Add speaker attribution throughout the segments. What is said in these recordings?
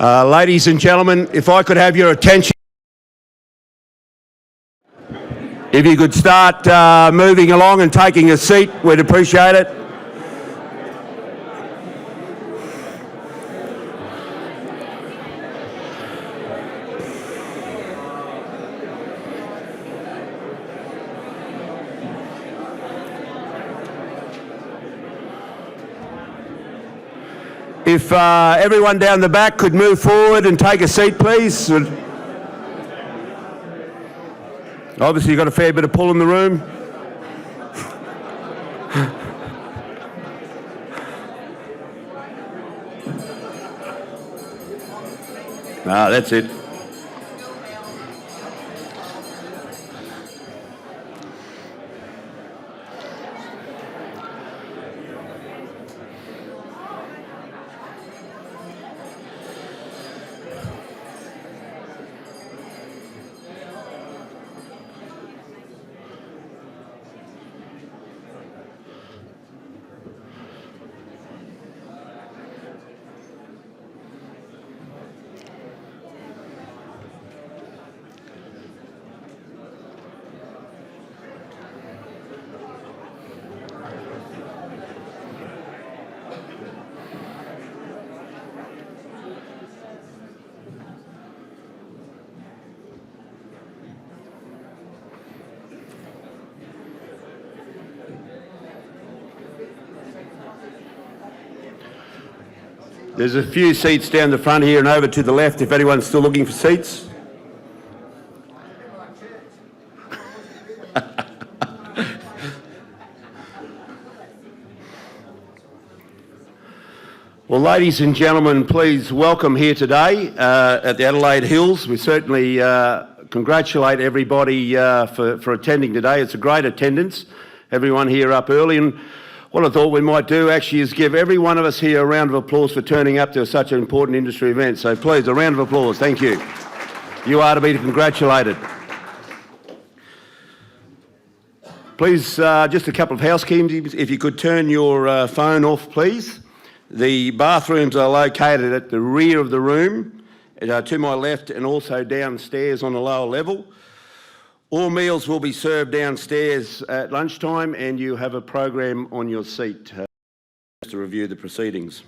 Speaker 1: Ladies and gentlemen, if I could have your attention. If you could start moving along and taking a seat, we'd appreciate it. If everyone down the back could move forward and take a seat, please. Obviously, you've got a fair bit of pull in the room. That's it. There's a few seats down the front here and over to the left if anyone's still looking for seats. Well, ladies and gentlemen, please welcome here today at the Adelaide Hills. We certainly congratulate everybody for attending today. It's a great attendance. Everyone here up early, and what I thought we might do actually is give every one of us here a round of applause for turning up to such an important industry event. So please, a round of applause. Thank you. You are to be congratulated. Please, just a couple of housekeeping. If you could turn your phone off, please. The bathrooms are located at the rear of the room, to my left, and also downstairs on the lower level. All meals will be served downstairs at lunchtime, and you have a program on your seat to review the proceedings.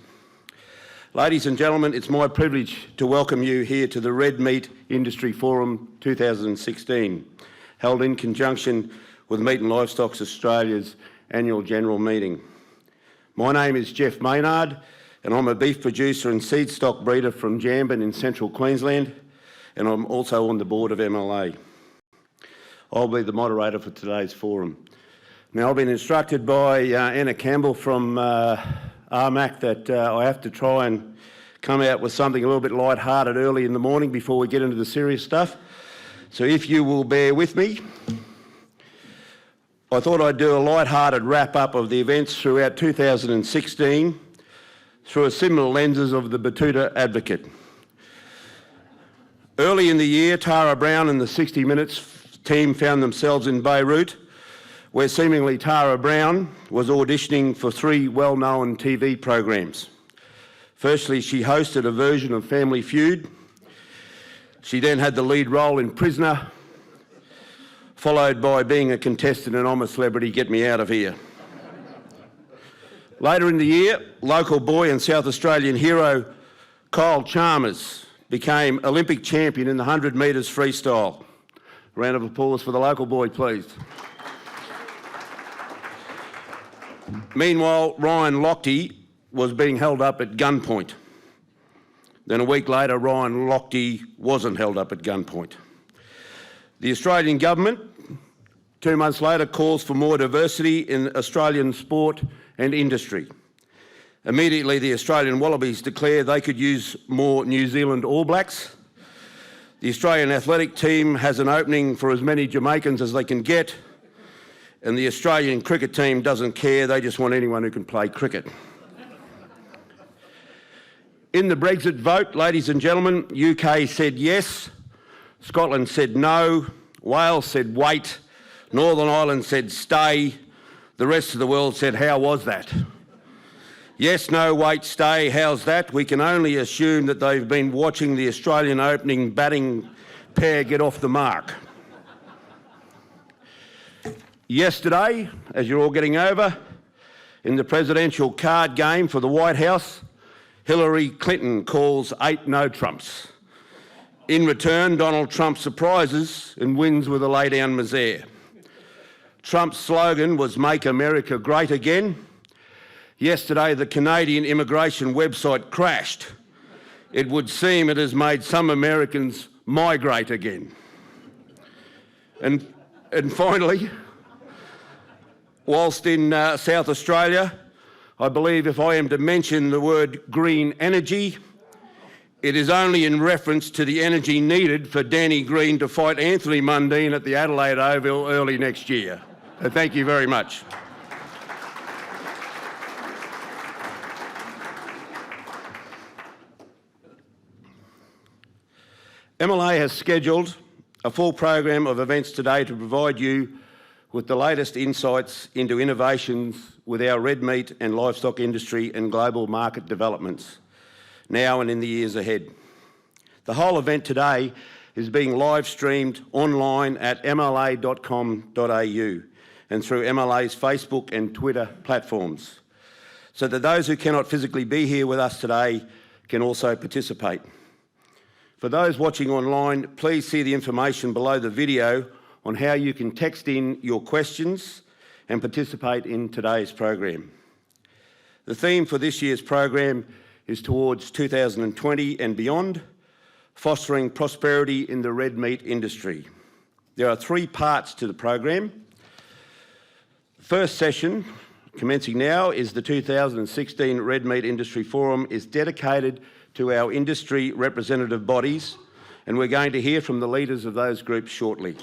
Speaker 1: Ladies and gentlemen, it's my privilege to welcome you here to the Red Meat Industry Forum 2016, held in conjunction with Meat and Livestock Australia's annual general meeting. My name is Jeff Maynard, and I'm a beef producer and seed stock breeder from Gundamain in central Queensland, and I'm also on the board of MLA. I'll be the moderator for today's forum. Now, I've been instructed by Anna Campbell from RMAC that I have to try and come out with something a little bit light-hearted early in the morning before we get into the serious stuff. So if you will bear with me, I thought I'd do a light-hearted wrap-up of the events throughout 2016 through a similar lenses of the Batuta Advocate. Early in the year, Tara Brown and the 60 Minutes team found themselves in Beirut, where seemingly Tara Brown was auditioning for 3 well-known TV programs. Firstly, she hosted a version of Family Feud. She then had the lead role in Prisoner, followed by being a contestant in I'm a Celebrity, Get Me Out of Here. Later in the year, local boy and South Australian hero Kyle Chalmers became Olympic champion in the 100 metres freestyle. Round of applause for the local boy, please. Meanwhile, Ryan Lachie was being held up at gunpoint. Then a week later, Ryan Lachie wasn't held up at gunpoint. The Australian government, 2 months later, calls for more diversity in Australian sport and industry. Immediately, the Australian Wallabies declare they could use more New Zealand All Blacks. The Australian athletic team has an opening for as many Jamaicans as they can get, and the Australian cricket team doesn't care, they just want anyone who can play cricket. In the Brexit vote, ladies and gentlemen, UK said yes, Scotland said no, Wales said wait, Northern Ireland said stay, the rest of the world said how was that? Yes, no, wait, stay, how's that? We can only assume that they've been watching the Australian opening batting pair get off the mark. Yesterday, as you're all getting over, in the presidential card game for the White House, Hillary Clinton calls 8 no-Trumps. In return, Donald Trump surprises and wins with a lay-down misère. Trump's slogan was "Make America Great Again." Yesterday, the Canadian immigration website crashed. It would seem it has made some Americans migrate again. And finally, whilst in South Australia, I believe if I am to mention the word green energy, it is only in reference to the energy needed for Danny Green to fight Anthony Mundine at the Adelaide Oval early next year. So thank you very much. MLA has scheduled a full program of events today to provide you with the latest insights into innovations with our red meat and livestock industry and global market developments now and in the years ahead. The whole event today is being live streamed online at mla.com.au and through MLA's Facebook and Twitter platforms, so that those who cannot physically be here with us today can also participate. For those watching online, please see the information below the video on how you can text in your questions and participate in today's program. The theme for this year's program is towards 2020 and beyond, fostering prosperity in the red meat industry. There are 3 parts to the program. The first session, commencing now, is the 2016 Red Meat Industry Forum, is dedicated to our industry representative bodies, and we're going to hear from the leaders of those groups shortly.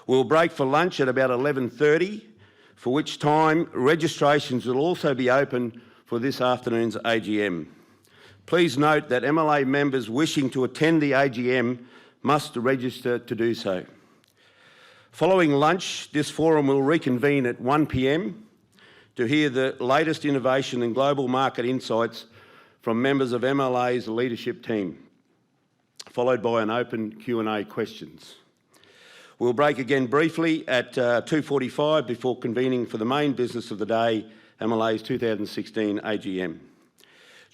Speaker 1: We'll break for lunch at about 11:30, for which time registrations will also be open for this afternoon's AGM. Please note that MLA members wishing to attend the AGM must register to do so. Following lunch, this forum will reconvene at 1 p.m. to hear the latest innovation and global market insights from members of MLA's leadership team, followed by an open Q&A questions. We'll break again briefly at 2:45 before convening for the main business of the day, MLA's 2016 AGM.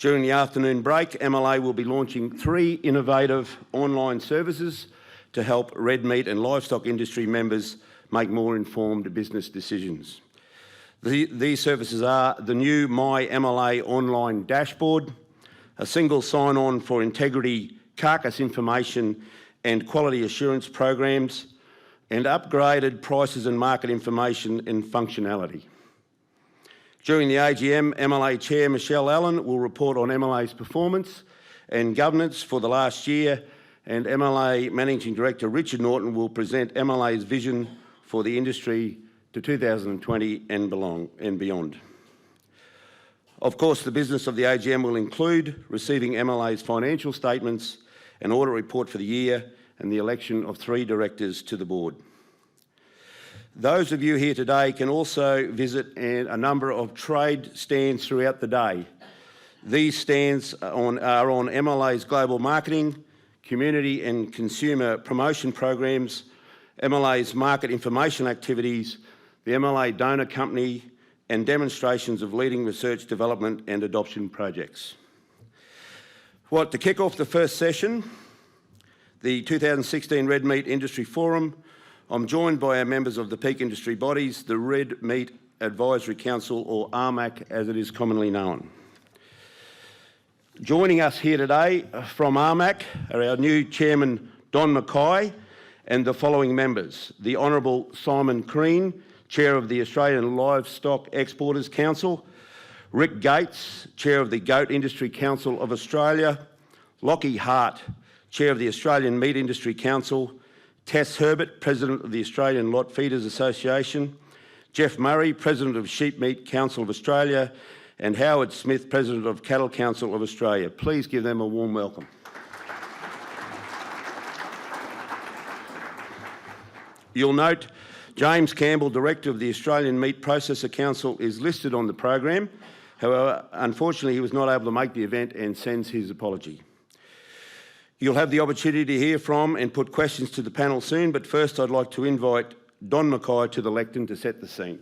Speaker 1: During the afternoon break, MLA will be launching 3 innovative online services to help red meat and livestock industry members make more informed business decisions. These services are the new My MLA online dashboard, a single sign-on for integrity carcass information and quality assurance programs, and upgraded prices and market information and functionality. During the AGM, MLA Chair Michelle Allen will report on MLA's performance and governance for the last year, and MLA Managing Director Richard Norton will present MLA's vision for the industry to 2020 and beyond. Of course, the business of the AGM will include receiving MLA's financial statements, an audit report for the year, and the election of 3 directors to the board. Those of you here today can also visit a number of trade stands throughout the day. These stands are on MLA's global marketing, community and consumer promotion programs, MLA's market information activities, the MLA donor company, and demonstrations of leading research, development and adoption projects. To kick off the first session, the 2016 Red Meat Industry Forum, I'm joined by our members of the peak industry bodies, the Red Meat Advisory Council, or RMAC as it is commonly known. Joining us here today from RMAC are our new chairman, Don Mackay, and the following members: the Honourable Simon Crean, Chair of the Australian Livestock Exporters Council; Rick Gates, Chair of the Goat Industry Council of Australia; Lachie Hart, Chair of the Australian Meat Industry Council; Tess Herbert, President of the Australian Lot Feeders Association; Jeff Murray, President of Sheepmeat Council of Australia; and Howard Smith, President of Cattle Council of Australia. Please give them a warm welcome. You'll note James Campbell, Director of the Australian Meat Processor Council, is listed on the program. However, unfortunately, he was not able to make the event and sends his apology. You'll have the opportunity to hear from and put questions to the panel soon, but first I'd like to invite Don Mackay to the lectern to set the scene.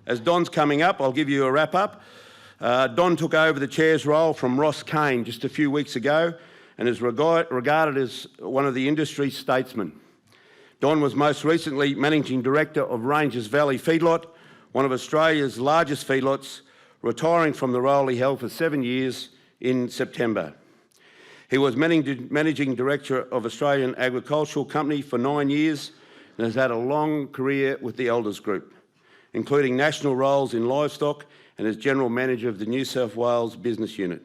Speaker 1: As Don's coming up, I'll give you a wrap-up. Don took over the chair's role from Ross Kane just a few weeks ago and is regarded as one of the industry statesmen. Don was most recently Managing Director of Ranges Valley Feedlot, one of Australia's largest feedlots, retiring from the role he held for 7 years in September. He was Managing Director of Australian Agricultural Company for 9 years and has had a long career with the Elders Group, including national roles in Livestock and as General Manager of the New South Wales Business Unit.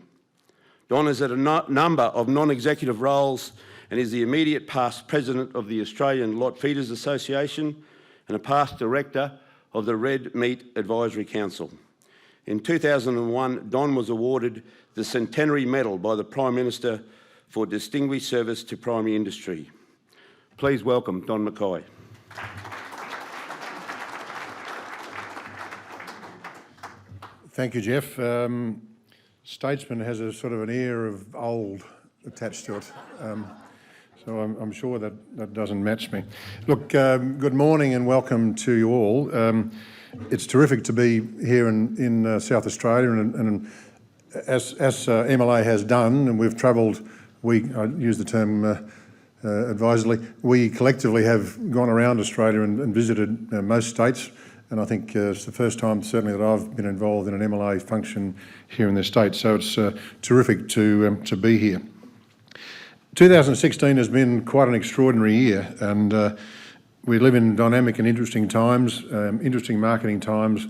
Speaker 1: Don has had a number of non-executive roles and is the immediate past President of the Australian Lot Feeders Association and a past Director of the Red Meat Advisory Council. In 2001, Don was awarded the Centenary Medal by the Prime Minister for Distinguished Service to Primary Industry. Please welcome Don Mackay.
Speaker 2: Thank you, Jeff. Statesman has a sort of an air of old attached to it, so I'm sure that doesn't match me. Look, good morning and welcome to you all. It's terrific to be here in South Australia, and as MLA has done, and we've travelled, I use the term advisedly, we collectively have gone around Australia and visited most states, and I think it's the first time certainly that I've been involved in an MLA function here in the state, so it's terrific to be here. 2016 has been quite an extraordinary year, and we live in dynamic and interesting times, interesting marketing times,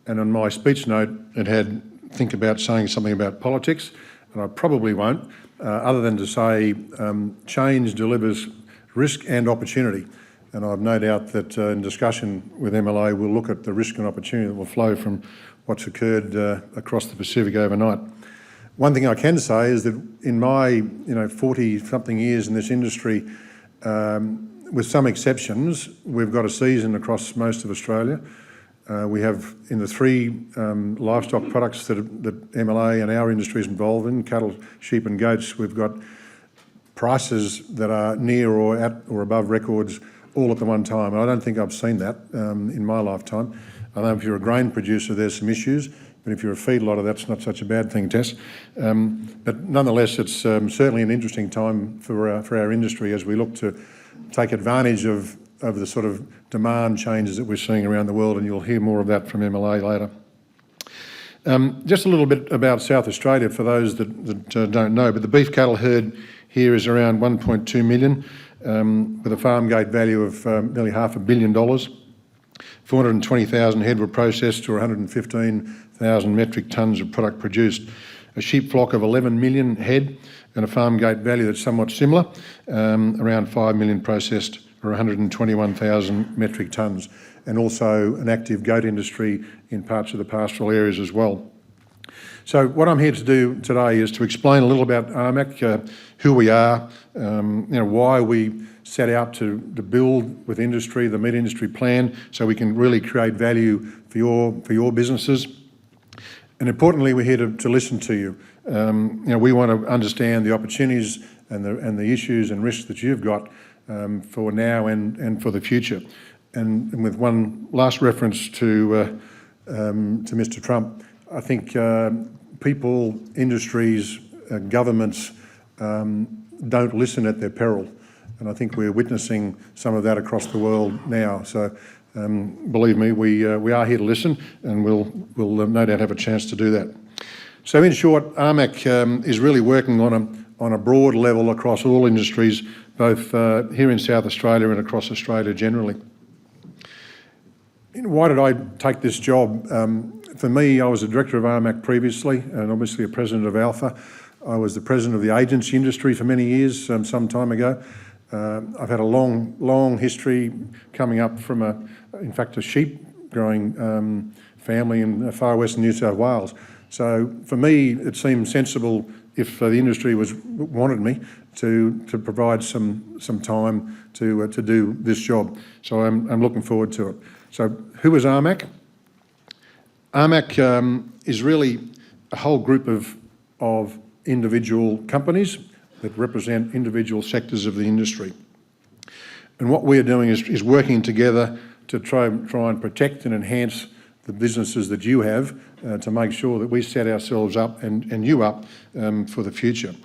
Speaker 2: and on my speech note it had think about saying something about politics, and I probably won't, other than to say change delivers risk and opportunity. And I've no doubt that in discussion with MLA we'll look at the risk and opportunity that will flow from what's occurred across the Pacific overnight. One thing I can say is that in my 40-something years in this industry, with some exceptions, we've got a season across most of Australia. We have, in the three livestock products that MLA and our industry is involved in, cattle, sheep and goats, we've got prices that are near or at or above records all at the one time. And I don't think I've seen that in my lifetime. I know if you're a grain producer, there's some issues, but if you're a feedlotter, that's not such a bad thing, Tess. But nonetheless, it's certainly an interesting time for our industry as we look to take advantage of the sort of demand changes that we're seeing around the world, and you'll hear more of that from MLA later. Just a little bit about South Australia for those that don't know, but the beef cattle herd here is around 1.2 million, with a farm gate value of nearly $500 million. 420,000 head were processed to 115,000 metric tonnes of product produced. A sheep flock of 11 million head and a farm gate value that's somewhat similar, around 5 million processed or 121,000 metric tonnes, and also an active goat industry in parts of the pastoral areas as well. So what I'm here to do today is to explain a little about RMAC, who we are, why we set out to build with industry, the meat industry plan, so we can really create value for your businesses. And importantly, we're here to listen to you. We want to understand the opportunities and the issues and risks that you've got for now and for the future. And with one last reference to Mr. Trump, I think people, industries, governments don't listen at their peril. And I think we're witnessing some of that across the world now. So believe me, we are here to listen, and we'll no doubt have a chance to do that. So in short, RMAC is really working on a broad level across all industries, both here in South Australia and across Australia generally. Why did I take this job? For me, I was a director of RMAC previously, and obviously a president of Alpha. I was the president of the agency industry for many years, some time ago. I've had a long history coming up from in fact, a sheep growing family in far western New South Wales. So for me, it seemed sensible, if the industry wanted me, to provide some time to do this job. So I'm looking forward to it. So who is RMAC? RMAC is really a whole group of individual companies that represent individual sectors of the industry. And what we're doing is working together to try and protect and enhance the businesses that you have to make sure that we set ourselves up and you up for the future.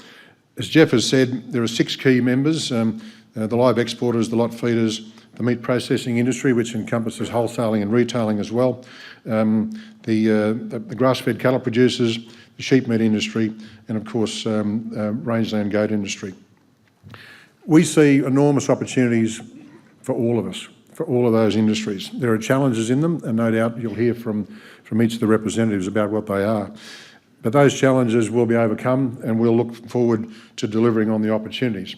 Speaker 2: As Jeff has said, there are 6 key members, the live exporters, the lot feeders, the meat processing industry, which encompasses wholesaling and retailing as well, the grass-fed cattle producers, the sheep meat industry, and of course, rangeland goat industry. We see enormous opportunities for all of us, for all of those industries. There are challenges in them, and no doubt you'll hear from each of the representatives about what they are. But those challenges will be overcome, and we'll look forward to delivering on the opportunities.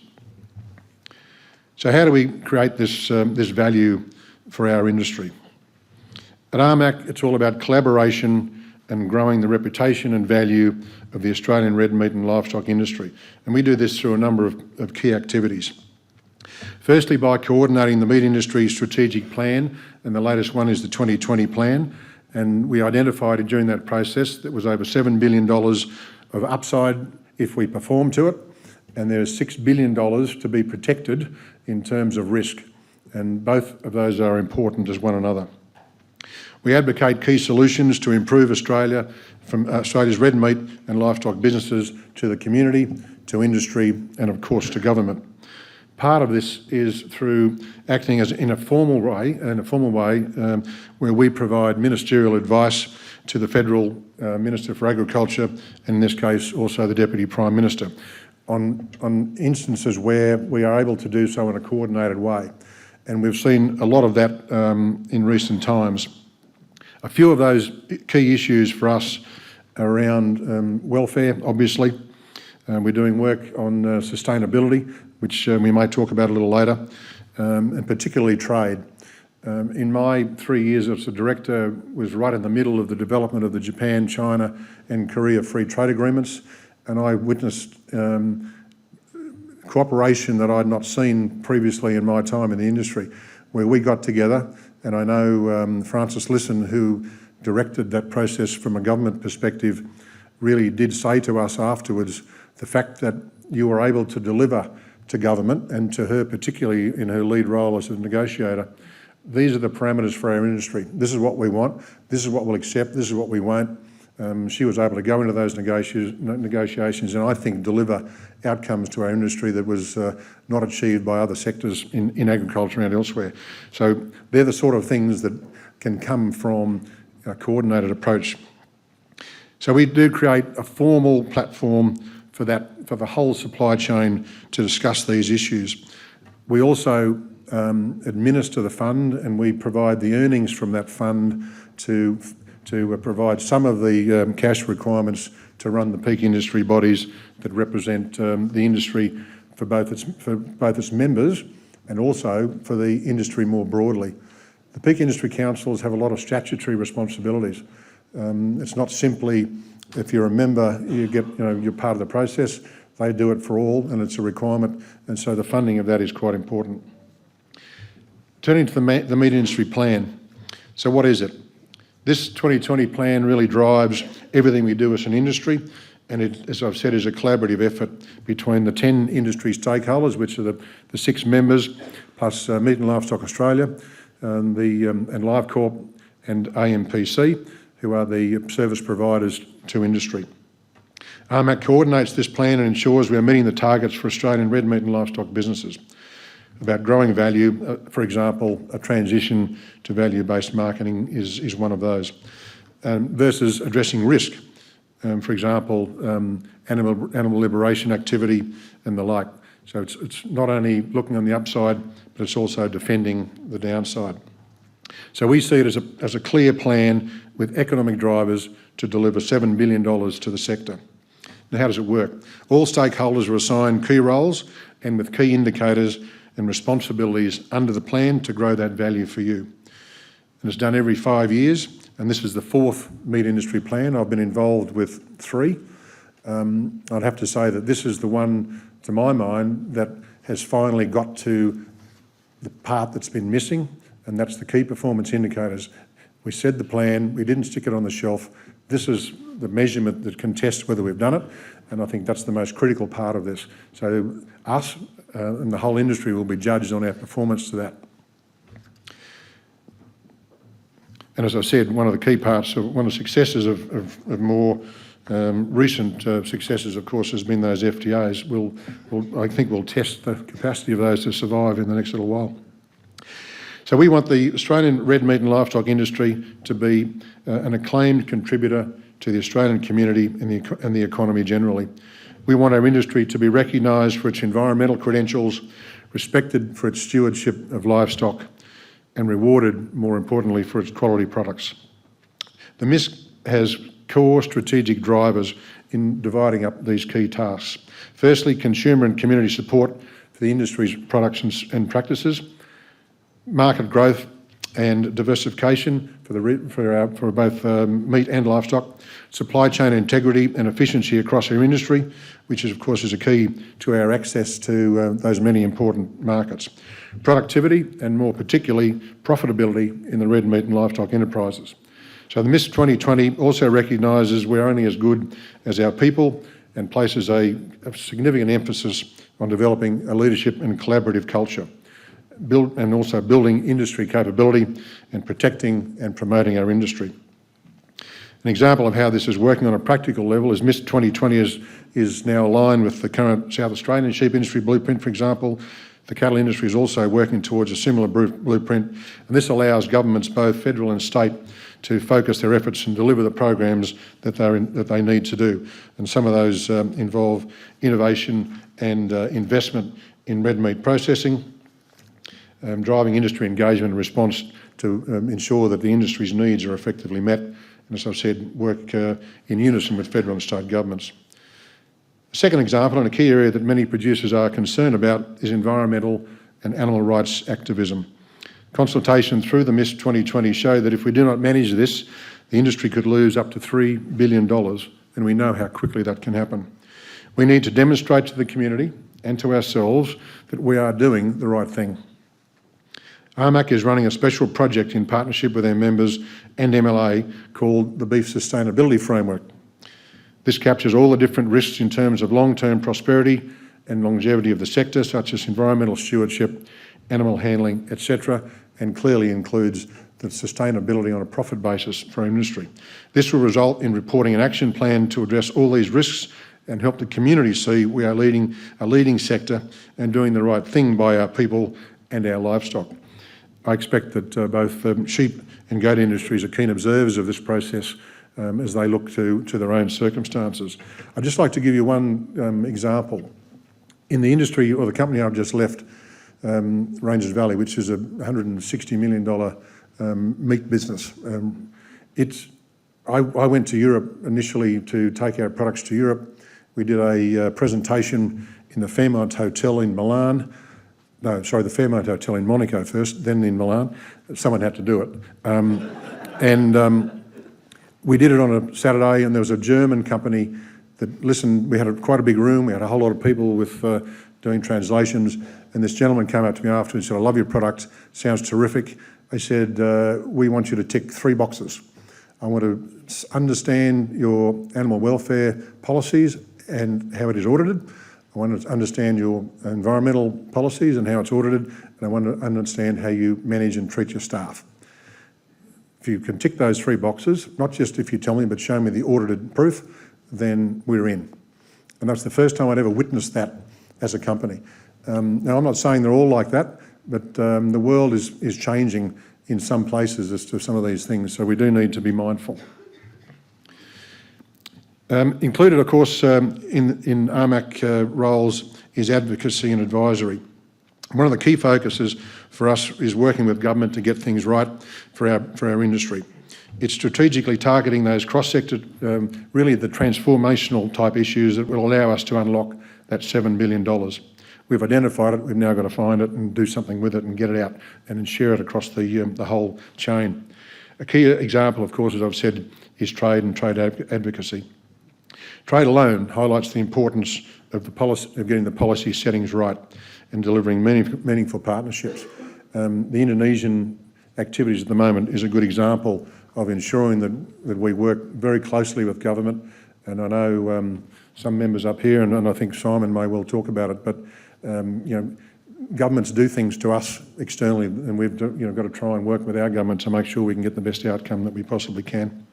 Speaker 2: So how do we create this value for our industry? At RMAC, it's all about collaboration and growing the reputation and value of the Australian red meat and livestock industry. And we do this through a number of key activities. Firstly, by coordinating the meat industry strategic plan, and the latest one is the 2020 plan. And we identified during that process that was over $7 billion of upside if we perform to it. And there's $6 billion to be protected in terms of risk. And both of those are important as one another. We advocate key solutions to improve Australia, from Australia's red meat and livestock businesses to the community, to industry, and of course to government. Part of this is through acting as in a formal way, where we provide ministerial advice to the Federal Minister for Agriculture, and in this case also the Deputy Prime Minister, on instances where we are able to do so in a coordinated way. And we've seen a lot of that in recent times. A few of those key issues for us are around welfare, obviously. We're doing work on sustainability, which we may talk about a little later, and particularly trade. In my 3 years as a director, was right in the middle of the development of the Japan, China and Korea free trade agreements, and I witnessed cooperation that I'd not seen previously in my time in the industry, where we got together. And I know Francis Lisson, who directed that process from a government perspective, really did say to us afterwards, the fact that you were able to deliver to government, and to her particularly in her lead role as a negotiator, these are the parameters for our industry. This is what we want, this is what we'll accept, this is what we won't. She was able to go into those negotiations and I think deliver outcomes to our industry that was not achieved by other sectors in agriculture and elsewhere. So they're the sort of things that can come from a coordinated approach. So we do create a formal platform for the whole supply chain to discuss these issues. We also administer the fund, and we provide the earnings from that fund to provide some of the cash requirements to run the peak industry bodies that represent the industry for both its members and also for the industry more broadly. The peak industry councils have a lot of statutory responsibilities. It's not simply if you're a member, you're part of the process. They do it for all, and it's a requirement, and so the funding of that is quite important. Turning to the meat industry plan. So what is it? This 2020 plan really drives everything we do as an industry, and it, as I've said, is a collaborative effort between the 10 industry stakeholders, which are the 6 members, plus Meat and Livestock Australia, and LiveCorp and AMPC, who are the service providers to industry. RMAC coordinates this plan and ensures we are meeting the targets for Australian red meat and livestock businesses. About growing value, for example, a transition to value-based marketing is one of those, versus addressing risk, for example, animal liberation activity and the like. So it's not only looking on the upside, but it's also defending the downside. So we see it as a clear plan with economic drivers to deliver $7 billion to the sector. Now, how does it work? All stakeholders are assigned key roles and with key indicators and responsibilities under the plan to grow that value for you. And it's done every 5 years, and this is the 4th meat industry plan. I've been involved with 3. I'd have to say that this is the one, to my mind, that has finally got to the part that's been missing, and that's the key performance indicators. We said the plan, we didn't stick it on the shelf. This is the measurement that can test whether we've done it, and I think that's the most critical part of this. So us and the whole industry will be judged on our performance to that. And as I said, one of the key parts of one of the successes of more recent successes, of course, has been those FTAs. I think we'll test the capacity of those to survive in the next little while. So we want the Australian red meat and livestock industry to be an acclaimed contributor to the Australian community and the economy generally. We want our industry to be recognised for its environmental credentials, respected for its stewardship of livestock, and rewarded, more importantly, for its quality products. The MISC has core strategic drivers in dividing up these key tasks. Firstly, consumer and community support for the industry's products and practices, market growth and diversification for both meat and livestock, supply chain integrity and efficiency across our industry, which is, of course, is a key to our access to those many important markets. Productivity and, more particularly, profitability in the red meat and livestock enterprises. So the MISC 2020 also recognises we're only as good as our people and places a significant emphasis on developing a leadership and collaborative culture, and also building industry capability and protecting and promoting our industry. An example of how this is working on a practical level is MISC 2020 is now aligned with the current South Australian sheep industry blueprint, for example. The cattle industry is also working towards a similar blueprint, and this allows governments, both federal and state, to focus their efforts and deliver the programs that they need to do. And some of those involve innovation and investment in red meat processing, driving industry engagement and response to ensure that the industry's needs are effectively met, and as I've said, work in unison with federal and state governments. A second example, and a key area that many producers are concerned about, is environmental and animal rights activism. Consultation through the MISC 2020 show that if we do not manage this, the industry could lose up to $3 billion, and we know how quickly that can happen. We need to demonstrate to the community and to ourselves that we are doing the right thing. RMAC is running a special project in partnership with our members and MLA called the Beef Sustainability Framework. This captures all the different risks in terms of long-term prosperity and longevity of the sector, such as environmental stewardship, animal handling, etc., and clearly includes the sustainability on a profit basis for our industry. This will result in reporting an action plan to address all these risks and help the community see we are leading a leading sector and doing the right thing by our people and our livestock. I expect that both sheep and goat industries are keen observers of this process as they look to their own circumstances. I'd just like to give you one example. In the industry, or the company I've just left, Ranges Valley, which is a $160 million meat business. I went to Europe initially to take our products to Europe. We did a presentation in the Fairmont Hotel in Milan. No, sorry, the Fairmont Hotel in Monaco first, then in Milan. Someone had to do it. We did it on a Saturday, and there was a German company that listened. We had quite a big room. We had a whole lot of people with doing translations. And this gentleman came up to me after and said, "I love your product, sounds terrific." I said, "We want you to tick 3 boxes. I want to understand your animal welfare policies and how it is audited. I want to understand your environmental policies and how it's audited, and I want to understand how you manage and treat your staff. If you can tick those 3 boxes, not just if you tell me, but show me the audited proof, then we're in." And that's the first time I'd ever witnessed that as a company. Now, I'm not saying they're all like that, but the world is changing in some places as to some of these things, so we do need to be mindful. Included, of course, in RMAC roles is advocacy and advisory. One of the key focuses for us is working with government to get things right for our industry. It's strategically targeting those cross-sector, really the transformational type issues that will allow us to unlock that $7 billion. We've identified it, we've now got to find it and do something with it and get it out and share it across the whole chain. A key example, of course, as I've said, is trade and trade advocacy. Trade alone highlights the importance of getting the policy settings right and delivering meaningful partnerships. The Indonesian activities at the moment is a good example of ensuring that we work very closely with government. And I know some members up here, and I think Simon may well talk about it, but governments do things to us externally, and we've got to try and work with our government to make sure we can get the best outcome that we possibly can.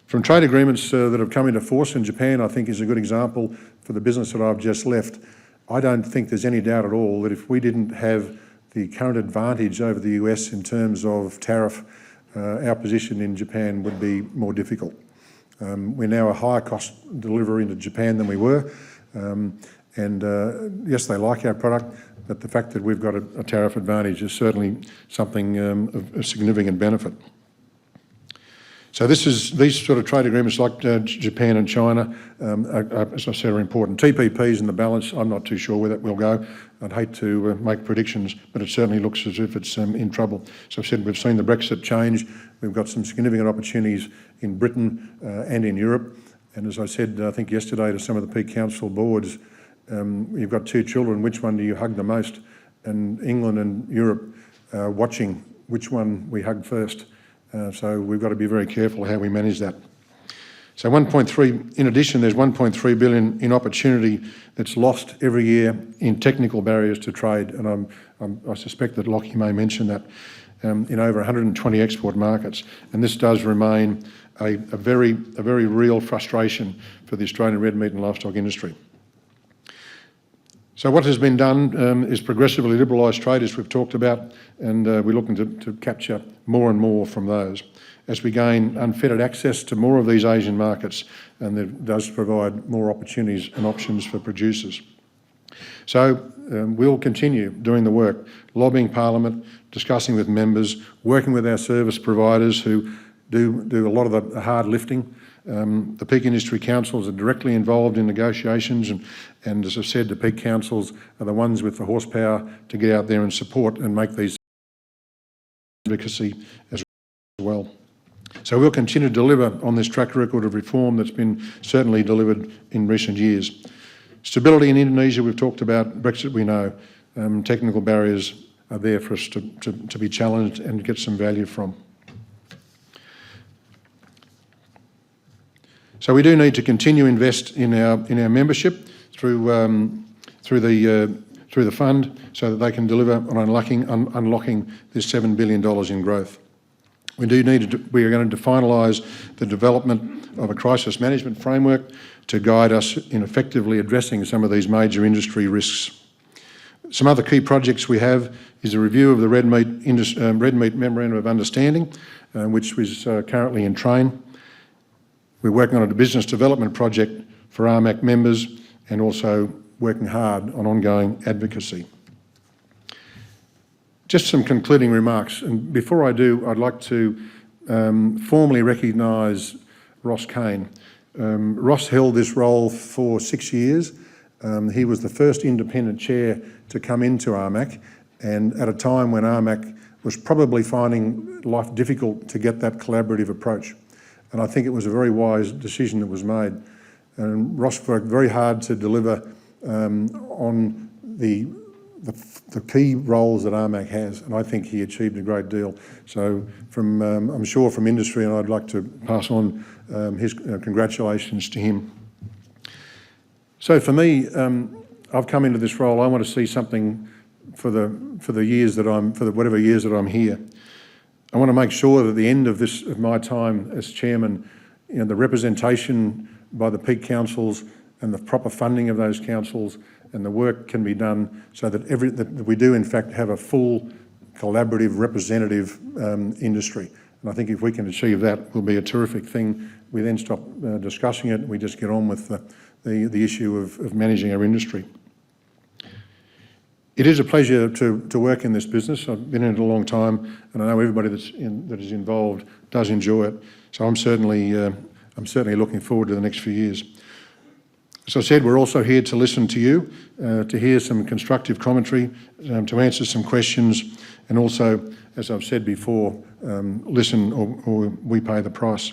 Speaker 2: From trade agreements that have come into force in Japan, I think is a good example for the business that I've just left. I don't think there's any doubt at all that if we didn't have the current advantage over the US in terms of tariff, our position in Japan would be more difficult. We're now a higher cost delivery into Japan than we were. Yes, they like our product, but the fact that we've got a tariff advantage is certainly something of a significant benefit. So these sort of trade agreements like Japan and China, as I said, are important. TPPs and the balance, I'm not too sure where that will go. I'd hate to make predictions, but it certainly looks as if it's in trouble. So I've said we've seen the Brexit change. We've got some significant opportunities in Britain and in Europe. And as I said, I think yesterday to some of the Peak Council boards, you've got two children, which one do you hug the most? And England and Europe are watching which one we hug first. So we've got to be very careful how we manage that. So 1.3, in addition, there's 1.3 billion in opportunity that's lost every year in technical barriers to trade. And I suspect that Lachie may mention that in over 120 export markets. And this does remain a very real frustration for the Australian red meat and livestock industry. So what has been done is progressively liberalised trade, as we've talked about, and we're looking to capture more and more from those as we gain unfettered access to more of these Asian markets, and it does provide more opportunities and options for producers. So we'll continue doing the work, lobbying Parliament, discussing with members, working with our service providers who do a lot of the hard lifting. The peak industry councils are directly involved in negotiations, and as I've said, the peak councils are the ones with the horsepower to get out there and support and make these advocacy as well. So we'll continue to deliver on this track record of reform that's been certainly delivered in recent years. Stability in Indonesia, we've talked about. Brexit, we know. Technical barriers are there for us to be challenged and get some value from. So we do need to continue to invest in our membership through the fund, so that they can deliver on unlocking this $7 billion in growth. We are going to finalise the development of a crisis management framework to guide us in effectively addressing some of these major industry risks. Some other key projects we have is a review of the red meat Memorandum of Understanding, which is currently in train. We're working on a business development project for RMAC members and also working hard on ongoing advocacy. Just some concluding remarks, and before I do, I'd like to formally recognise Ross Kane. Ross held this role for 6 years. He was the first independent chair to come into RMAC, and at a time when RMAC was probably finding life difficult to get that collaborative approach. And I think it was a very wise decision that was made. And Ross worked very hard to deliver on the key roles that RMAC has, and I think he achieved a great deal. So I'm sure from industry, and I'd like to pass on his congratulations to him. So for me, I've come into this role, I want to see something for the years that whatever years that I'm here. I want to make sure that at the end of my time as chairman, the representation by the peak councils and the proper funding of those councils and the work can be done so that we do in fact have a full collaborative representative industry. And I think if we can achieve that, it will be a terrific thing. We then stop discussing it, we just get on with the issue of managing our industry. It is a pleasure to work in this business. I've been in it a long time, and I know everybody that is involved does enjoy it. So I'm certainly looking forward to the next few years. As I said, we're also here to listen to you, to hear some constructive commentary, to answer some questions, and also, as I've said before, listen or we pay the price.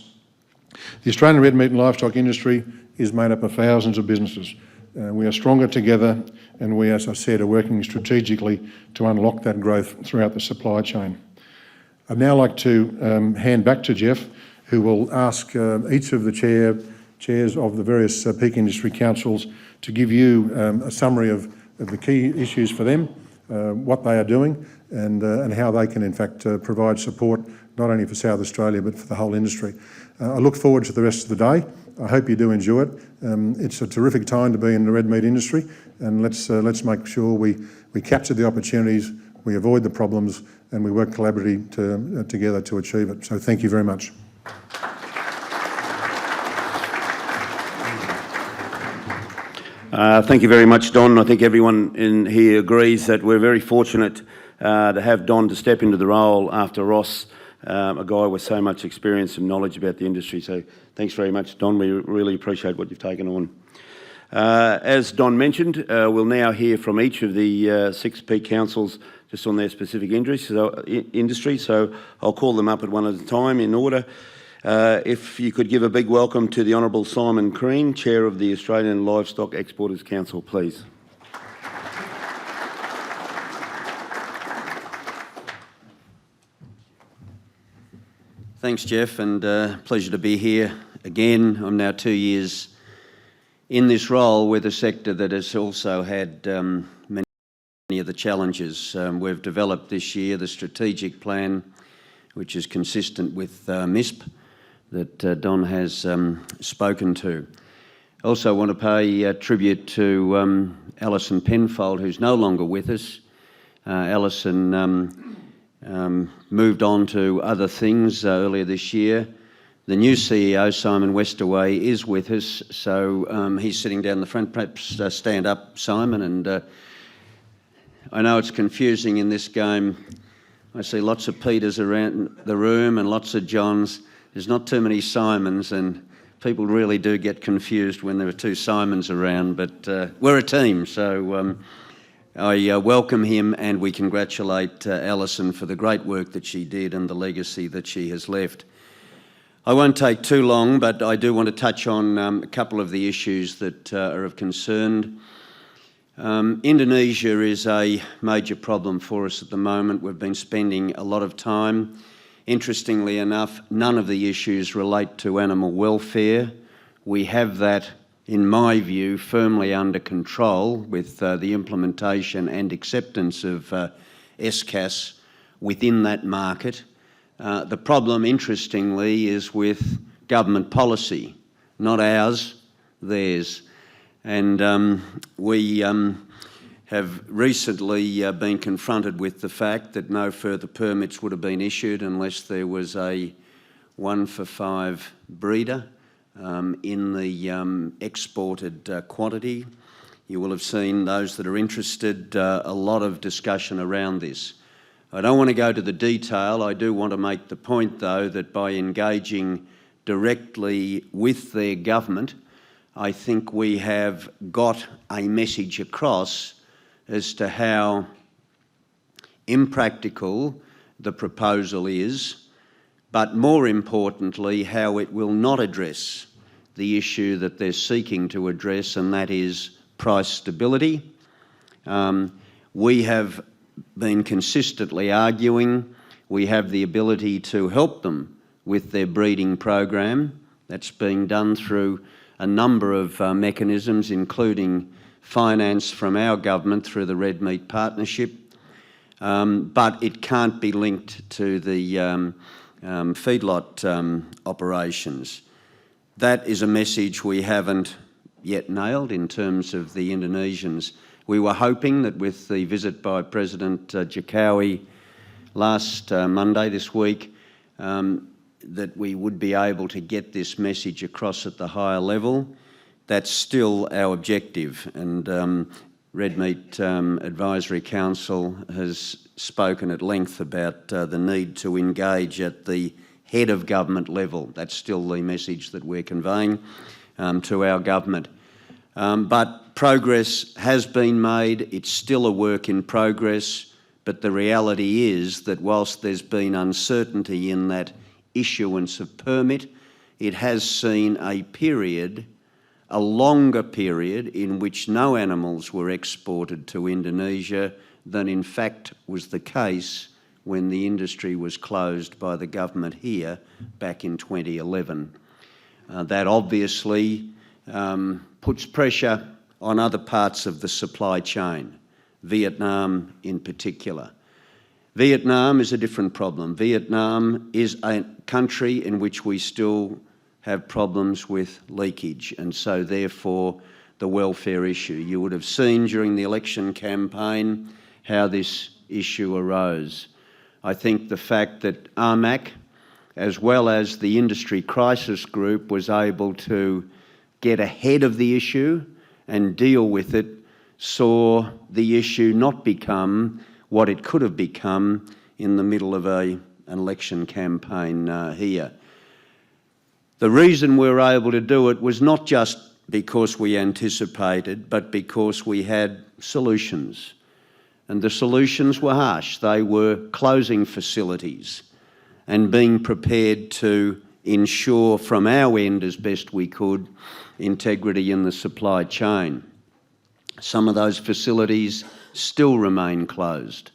Speaker 2: The Australian red meat and livestock industry is made up of thousands of businesses. We are stronger together, and we, as I said, are working strategically to unlock that growth throughout the supply chain. I'd now like to hand back to Jeff, who will ask each of the chairs of the various peak industry councils to give you a summary of the key issues for them, what they are doing, and how they can in fact provide support not only for South Australia but for the whole industry. I look forward to the rest of the day. I hope you do enjoy it. It's a terrific time to be in the red meat industry, and let's make sure we capture the opportunities, we avoid the problems, and we work collaboratively together to achieve it. So thank you very much.
Speaker 1: Thank you very much, Don. I think everyone in here agrees that we're very fortunate to have Don to step into the role after Ross, a guy with so much experience and knowledge about the industry. So thanks very much, Don. We really appreciate what you've taken on. As Don mentioned, we'll now hear from each of the 6 peak councils just on their specific industry. So I'll call them up at one at a time in order. If you could give a big welcome to the Honourable Simon Crean, Chair of the Australian Livestock Exporters Council, please.
Speaker 3: Thanks, Jeff, and pleasure to be here again. I'm now 2 years in this role with a sector that has also had many of the challenges. We've developed this year the strategic plan, which is consistent with MISP, that Don has spoken to. I also want to pay tribute to Alison Penfold, who's no longer with us. Alison moved on to other things earlier this year. The new CEO, Simon Westaway, is with us, so he's sitting down the front. Perhaps stand up, Simon. And I know it's confusing in this game. I see lots of Peters around the room and lots of Johns. There's not too many Simons, and people really do get confused when there are 2 Simons around, but we're a team, so I welcome him, and we congratulate Alison for the great work that she did and the legacy that she has left. I won't take too long, but I do want to touch on a couple of the issues that are of concern. Indonesia is a major problem for us at the moment. We've been spending a lot of time. Interestingly enough, none of the issues relate to animal welfare. We have that, in my view, firmly under control with the implementation and acceptance of SCAS within that market. The problem, interestingly, is with government policy, not ours, theirs. And we have recently been confronted with the fact that no further permits would have been issued unless there was a 1 for 5 breeder in the exported quantity. You will have seen, those that are interested, a lot of discussion around this. I don't want to go to the detail. I do want to make the point, though, that by engaging directly with their government, I think we have got a message across as to how impractical the proposal is, but more importantly, how it will not address the issue that they're seeking to address, and that is price stability. We have been consistently arguing we have the ability to help them with their breeding program. That's being done through a number of mechanisms, including finance from our government through the Red Meat Partnership, but it can't be linked to the feedlot operations. That is a message we haven't yet nailed in terms of the Indonesians. We were hoping that with the visit by President Jokowi last Monday this week, that we would be able to get this message across at the higher level. That's still our objective, and Red Meat Advisory Council has spoken at length about the need to engage at the head of government level. That's still the message that we're conveying to our government. But progress has been made. It's still a work in progress, but the reality is that whilst there's been uncertainty in that issuance of permit, it has seen a period a longer period in which no animals were exported to Indonesia than in fact was the case when the industry was closed by the government here back in 2011. That obviously puts pressure on other parts of the supply chain, Vietnam in particular. Vietnam is a different problem. Vietnam is a country in which we still have problems with leakage, and so therefore the welfare issue. You would have seen during the election campaign how this issue arose. I think the fact that RMAC, as well as the industry crisis group, was able to get ahead of the issue and deal with it, saw the issue not become what it could have become in the middle of an election campaign here. The reason we were able to do it was not just because we anticipated, but because we had solutions. And the solutions were harsh. They were closing facilities and being prepared to ensure from our end as best we could integrity in the supply chain. Some of those facilities still remain closed,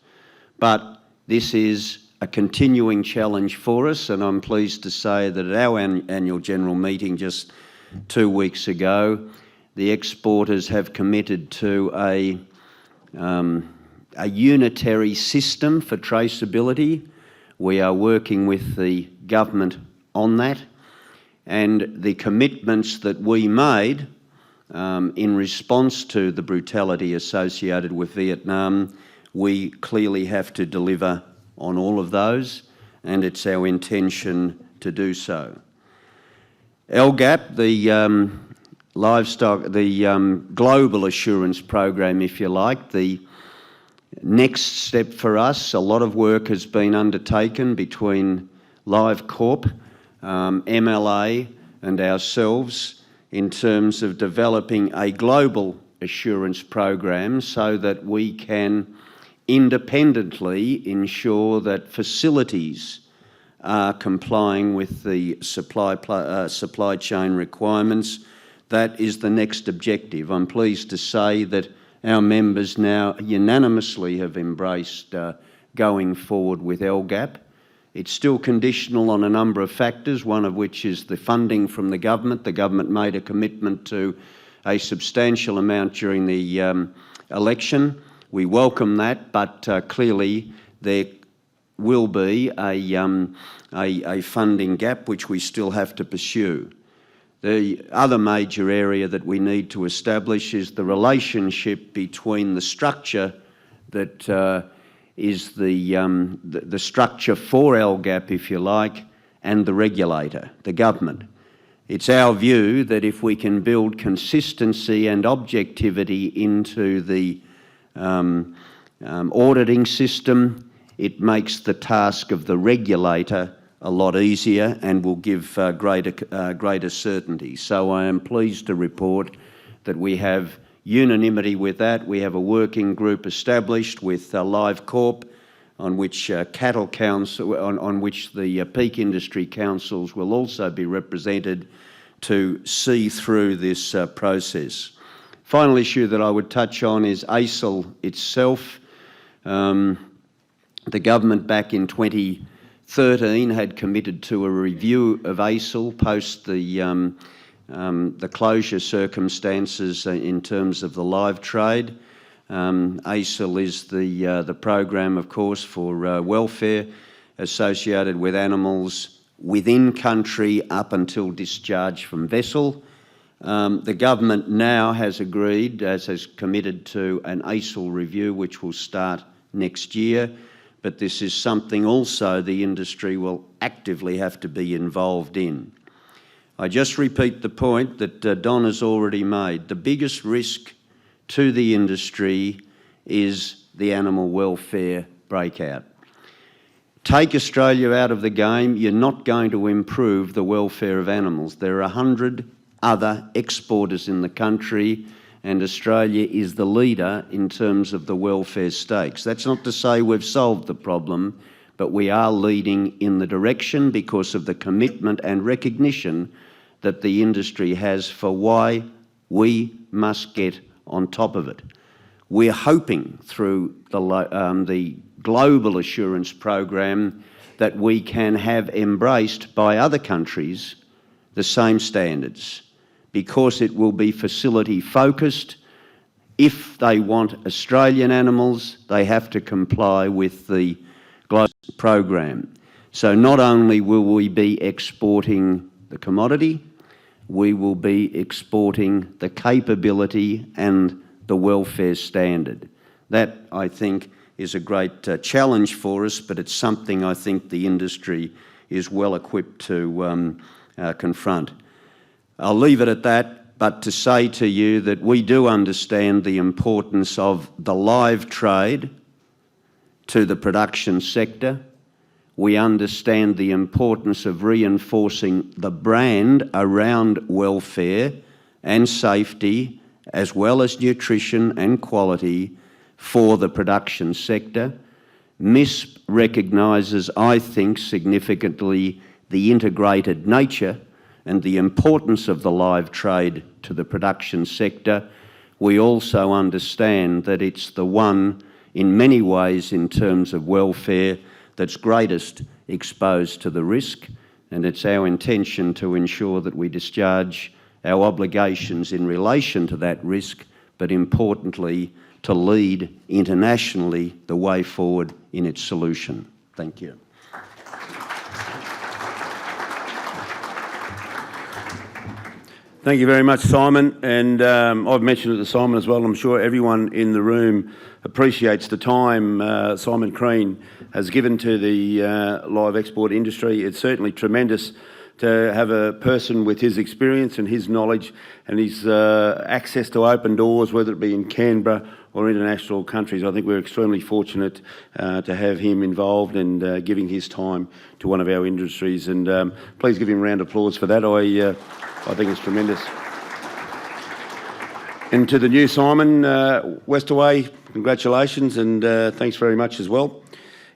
Speaker 3: but this is a continuing challenge for us, and I'm pleased to say that at our annual general meeting just 2 weeks ago, the exporters have committed to a unitary system for traceability. We are working with the government on that, and the commitments that we made in response to the brutality associated with Vietnam, we clearly have to deliver on all of those, and it's our intention to do so. LGAP, the livestock, the global assurance program, if you like, the next step for us, a lot of work has been undertaken between LiveCorp, MLA and ourselves in terms of developing a global assurance program so that we can independently ensure that facilities are complying with the supply chain requirements. That is the next objective. I'm pleased to say that our members now unanimously have embraced going forward with LGAP. It's still conditional on a number of factors, one of which is the funding from the government. The government made a commitment to a substantial amount during the election. We welcome that, but clearly there will be a funding gap which we still have to pursue. The other major area that we need to establish is the relationship between the structure that is the structure for LGAP, if you like, and the regulator, the government. It's our view that if we can build consistency and objectivity into the auditing system, it makes the task of the regulator a lot easier and will give greater certainty. So I am pleased to report that we have unanimity with that. We have a working group established with LiveCorp, on which cattle council, on which the peak industry councils will also be represented to see through this process. Final issue that I would touch on is ACIL itself. The government back in 2013 had committed to a review of ACIL post the closure circumstances in terms of the live trade. ACIL is the program, of course, for welfare associated with animals within country up until discharge from vessel. The government now has agreed, has committed to an ACIL review which will start next year, but this is something also the industry will actively have to be involved in. I just repeat the point that Don has already made. The biggest risk to the industry is the animal welfare breakout. Take Australia out of the game, you're not going to improve the welfare of animals. There are 100 other exporters in the country, and Australia is the leader in terms of the welfare stakes. That's not to say we've solved the problem, but we are leading in the direction because of the commitment and recognition that the industry has for why We must get on top of it. We're hoping through the Global Assurance Program that we can have embraced by other countries the same standards, because it will be facility focused. If they want Australian animals, they have to comply with the global program. So not only will we be exporting the commodity, we will be exporting the capability and the welfare standard. That, I think, is a great challenge for us, but it's something I think the industry is well equipped to confront. I'll leave it at that, but to say to you that we do understand the importance of the live trade to the production sector. We understand the importance of reinforcing the brand around welfare and safety, as well as nutrition and quality for the production sector. MISP recognises, I think, significantly the integrated nature and the importance of the live trade to the production sector. We also understand that it's the one, in many ways, in terms of welfare, that's greatest exposed to the risk, and it's our intention to ensure that we discharge our obligations in relation to that risk, but importantly, to lead internationally the way forward in its solution. Thank you.
Speaker 1: Thank you very much, Simon. And I've mentioned it to Simon as well. I'm sure everyone in the room appreciates the time Simon Crean has given to the live export industry. It's certainly tremendous to have a person with his experience and his knowledge and his access to open doors, whether it be in Canberra or international countries. I think we're extremely fortunate to have him involved and giving his time to one of our industries. And please give him a round of applause for that. I think it's tremendous. And to the new Simon Westaway, congratulations and thanks very much as well.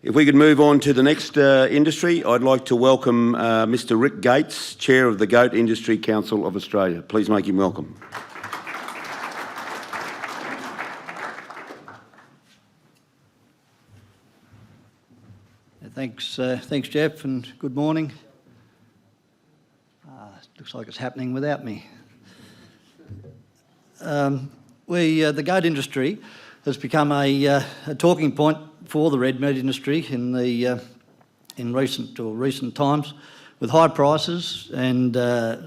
Speaker 1: If we could move on to the next industry, I'd like to welcome Mr. Rick Gates, Chair of the Goat Industry Council of Australia. Please make him welcome.
Speaker 4: Thanks, Jeff, and good morning. Looks like it's happening without me. The goat industry has become a talking point for the red meat industry in recent times, with high prices and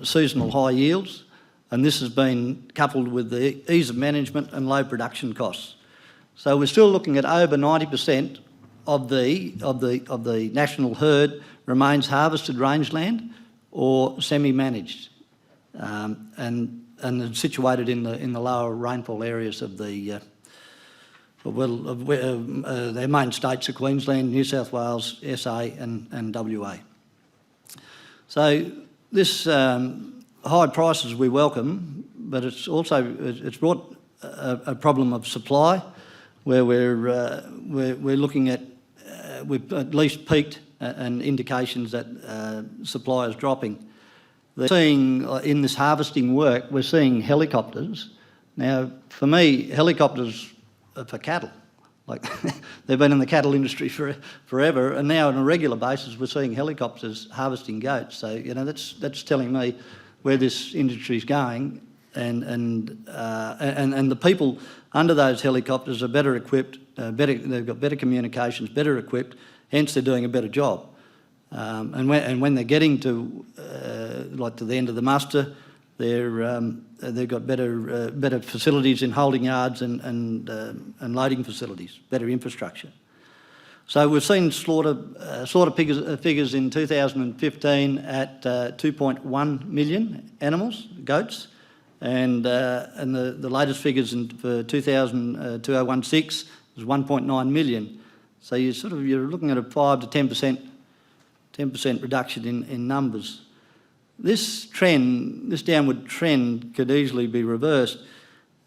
Speaker 4: seasonal high yields, and this has been coupled with the ease of management and low production costs. So we're still looking at over 90% of the national herd remains harvested rangeland or semi-managed, and situated in the lower rainfall areas of their main states of Queensland, New South Wales, SA and WA. So this high prices we welcome, but it's brought a problem of supply, where we're looking at we've at least peaked and indications that supply is dropping. They're seeing in this harvesting work, we're seeing helicopters. Now, for me, helicopters are for cattle. Like they've been in the cattle industry forever, and now on a regular basis we're seeing helicopters harvesting goats. So that's telling me where this industry is going, and the people under those helicopters are better equipped. They've got better communications, better equipped. Hence, they're doing a better job. And when they're getting to to the end of the muster, they've got better facilities in holding yards and loading facilities, better infrastructure. So we've seen slaughter figures in 2015 at 2.1 million animals, goats, and the latest figures for 2016 was 1.9 million. So you're looking at a 5 to 10% reduction in numbers. This downward trend could easily be reversed.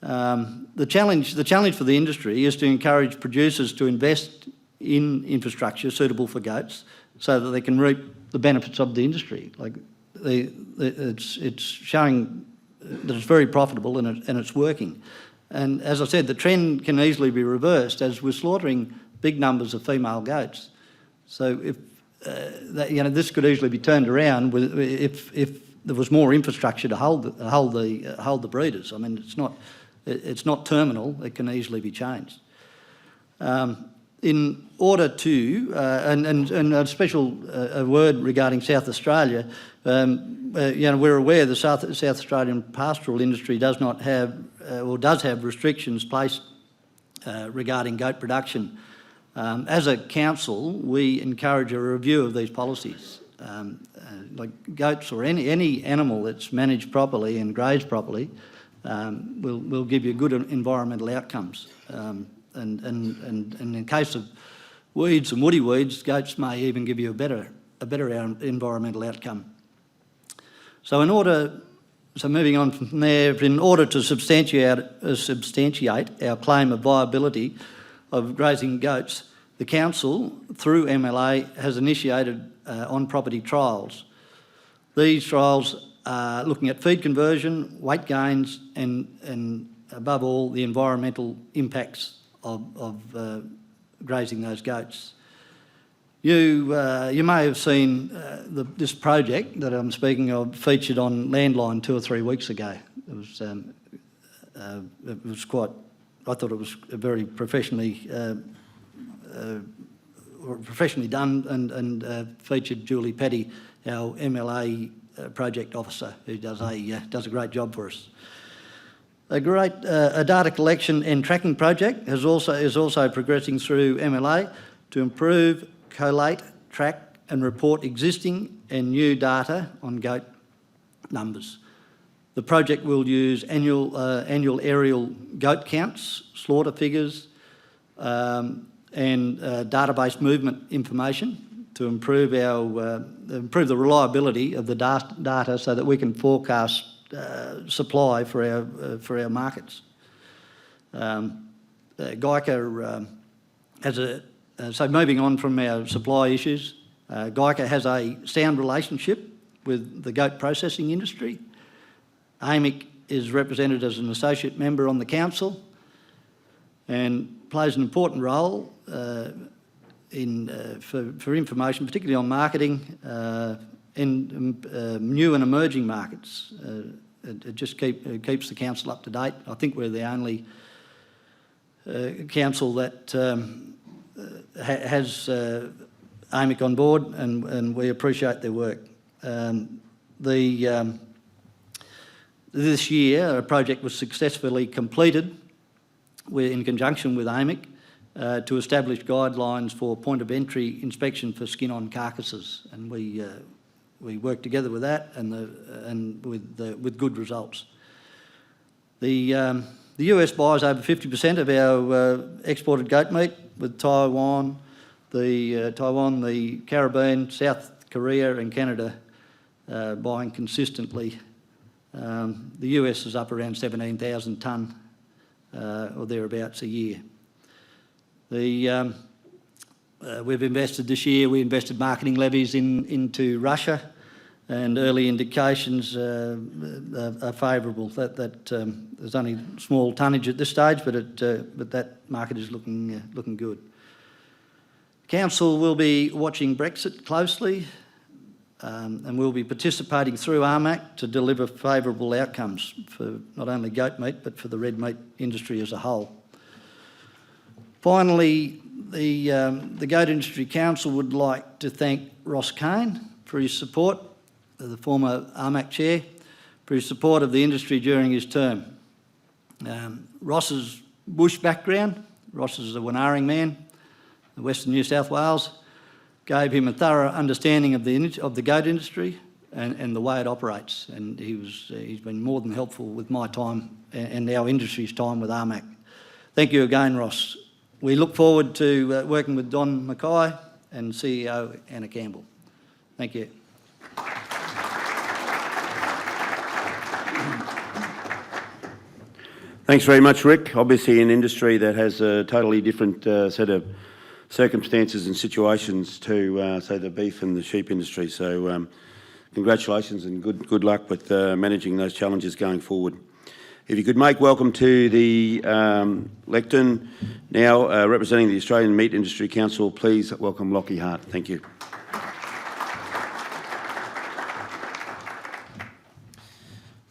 Speaker 4: The challenge for the industry is to encourage producers to invest in infrastructure suitable for goats, so that they can reap the benefits of the industry. Like it's showing it's very profitable and it's working. And as I said, the trend can easily be reversed as we're slaughtering big numbers of female goats. So if this could easily be turned around if there was more infrastructure to hold the breeders. I mean, it's not terminal; it can easily be changed. In order to, and a special word regarding South Australia, we're aware the South Australian pastoral industry does not have, or does have restrictions placed regarding goat production. As a council, we encourage a review of these policies. Like goats or any animal that's managed properly and grazed properly will give you good environmental outcomes. And in case of weeds and woody weeds, goats may even give you a better environmental outcome. So moving on from there, in order to substantiate our claim of viability of grazing goats, the council, through MLA, has initiated on-property trials. These trials are looking at feed conversion, weight gains, and above all, the environmental impacts of grazing those goats. You may have seen this project that I'm speaking of featured on Landline 2 or 3 weeks ago. It was quite. I thought it was very professionally done and featured Julie Petty, our MLA project officer, who does a great job for us. A data collection and tracking project is also progressing through MLA to improve, collate, track and report existing and new data on goat numbers. The project will use annual aerial goat counts, slaughter figures and database movement information to improve the reliability of the data so that we can forecast supply for our markets. Geica so moving on from our supply issues, Geica has a sound relationship with the goat processing industry. RMAC is represented as an associate member on the council and plays an important role for information, particularly on marketing in new and emerging markets. It just keeps the council up to date. I think we're the only council that has RMAC on board, and we appreciate their work. This year, a project was successfully completed in conjunction with RMAC to establish guidelines for point of entry inspection for skin-on carcasses, and we worked together with that and with good results. The US buys over 50% of our exported goat meat, with Taiwan, the Caribbean, South Korea and Canada buying consistently. The US is up around 17,000 tonne or thereabouts a year. We've invested this year, we invested marketing levies into Russia, and early indications are favourable. There's only small tonnage at this stage, but that market is looking good. Council will be watching Brexit closely, and we'll be participating through RMAC to deliver favourable outcomes for not only goat meat but for the red meat industry as a whole. Finally, the Goat Industry Council would like to thank Ross Kane for his support, the former RMAC chair, for his support of the industry during his term. Ross's bush background, Ross is a Winaring man, Western New South Wales, gave him a thorough understanding of the goat industry and the way it operates, and he's been more than helpful with my time and our industry's time with RMAC. Thank you again, Ross. We look forward to working with Don Mackay and CEO Anna Campbell. Thank you.
Speaker 1: Thanks very much, Rick. Obviously an industry that has a totally different set of circumstances and situations to, say, the beef and the sheep industry. So congratulations and good luck with managing those challenges going forward. If you could make welcome to the lectern now, representing the Australian Meat Industry Council, please welcome Lachie Hart. Thank you.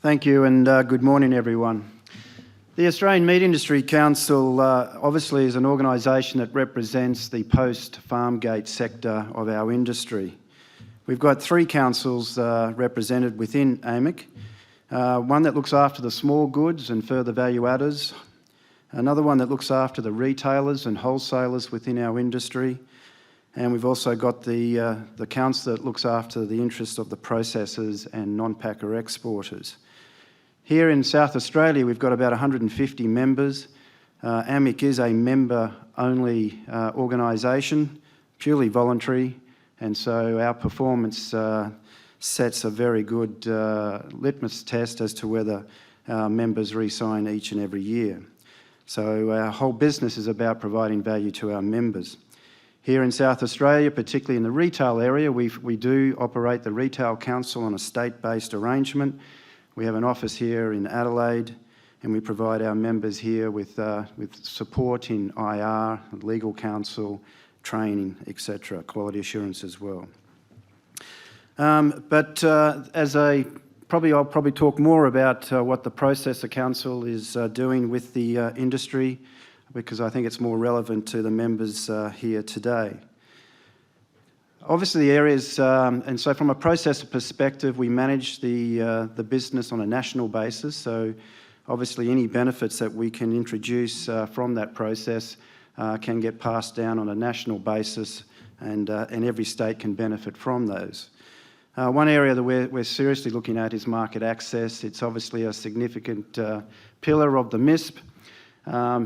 Speaker 5: Thank you, and good morning, everyone. The Australian Meat Industry Council obviously is an organisation that represents the post-farm gate sector of our industry. We've got 3 councils represented within AMIC, one that looks after the small goods and further value adders, another one that looks after the retailers and wholesalers within our industry, and we've also got the council that looks after the interests of the processors and non-packer exporters. Here in South Australia, we've got about 150 members. AMIC is a member-only organisation, purely voluntary, and so our performance sets a very good litmus test as to whether our members re-sign each and every year. So our whole business is about providing value to our members. Here in South Australia, particularly in the retail area, we do operate the Retail Council on a state-based arrangement. We have an office here in Adelaide, and we provide our members here with support in IR, legal counsel, training, etc., quality assurance as well. I'll probably talk more about what the Processor Council is doing with the industry, because I think it's more relevant to the members here today. Obviously the areas, and so from a processor perspective, we manage the business on a national basis, so obviously any benefits that we can introduce from that process can get passed down on a national basis, and every state can benefit from those. One area that we're seriously looking at is market access. It's obviously a significant pillar of the MISP.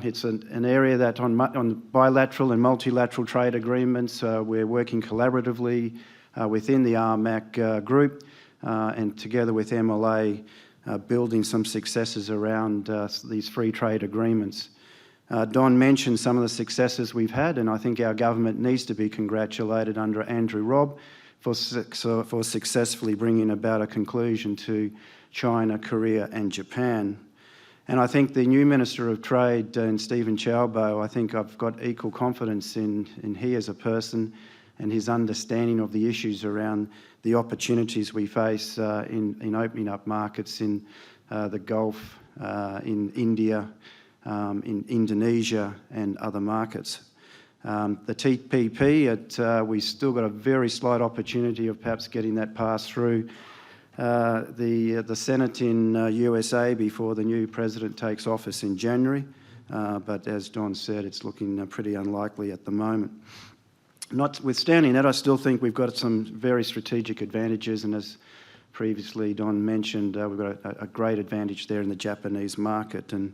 Speaker 5: It's an area that on bilateral and multilateral trade agreements, we're working collaboratively within the RMAC group and together with MLA, building some successes around these free trade agreements. Don mentioned some of the successes we've had, and I think our government needs to be congratulated under Andrew Robb for successfully bringing about a conclusion to China, Korea and Japan. And I think the new Minister of Trade, Stephen Chalbo, I think I've got equal confidence in he as a person and his understanding of the issues around the opportunities we face in opening up markets in the Gulf, in India, in Indonesia and other markets. The TPP, we still got a very slight opportunity of perhaps getting that passed through the Senate in USA before the new president takes office in January, but as Don said, it's looking pretty unlikely at the moment. Notwithstanding that, I still think we've got some very strategic advantages, and as previously Don mentioned, we've got a great advantage there in the Japanese market, and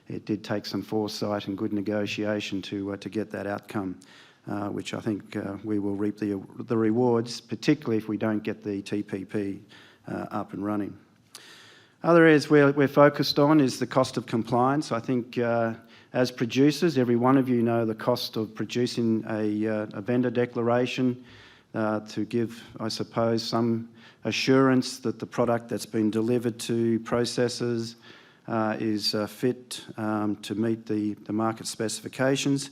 Speaker 5: it did take some foresight and good negotiation to get that outcome, which I think we will reap the rewards, particularly if we don't get the TPP up and running. Other areas we're focused on is the cost of compliance. I think as producers, every one of you know the cost of producing a vendor declaration to give, I suppose, some assurance that the product that's been delivered to processors is fit to meet the market specifications.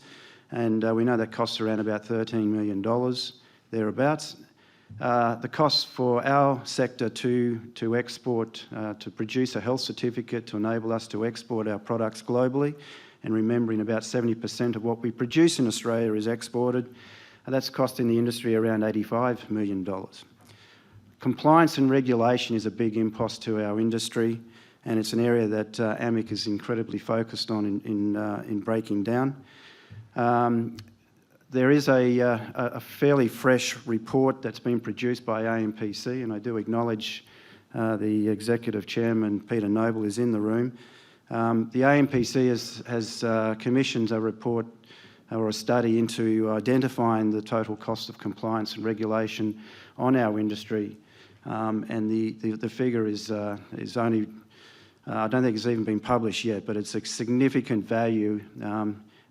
Speaker 5: And we know that costs around about $13 million, thereabouts. The cost for our sector to export, to produce a health certificate to enable us to export our products globally, and remembering about 70% of what we produce in Australia is exported, that's costing the industry around $85 million. Compliance and regulation is a big impost to our industry, and it's an area that AMIC is incredibly focused on in breaking down. There is a fairly fresh report that's been produced by AMPC, and I do acknowledge the Executive Chairman, Peter Noble, is in the room. The AMPC has commissioned a report or a study into identifying the total cost of compliance and regulation on our industry, and the figure is only, I don't think it's even been published yet, but it's a significant value,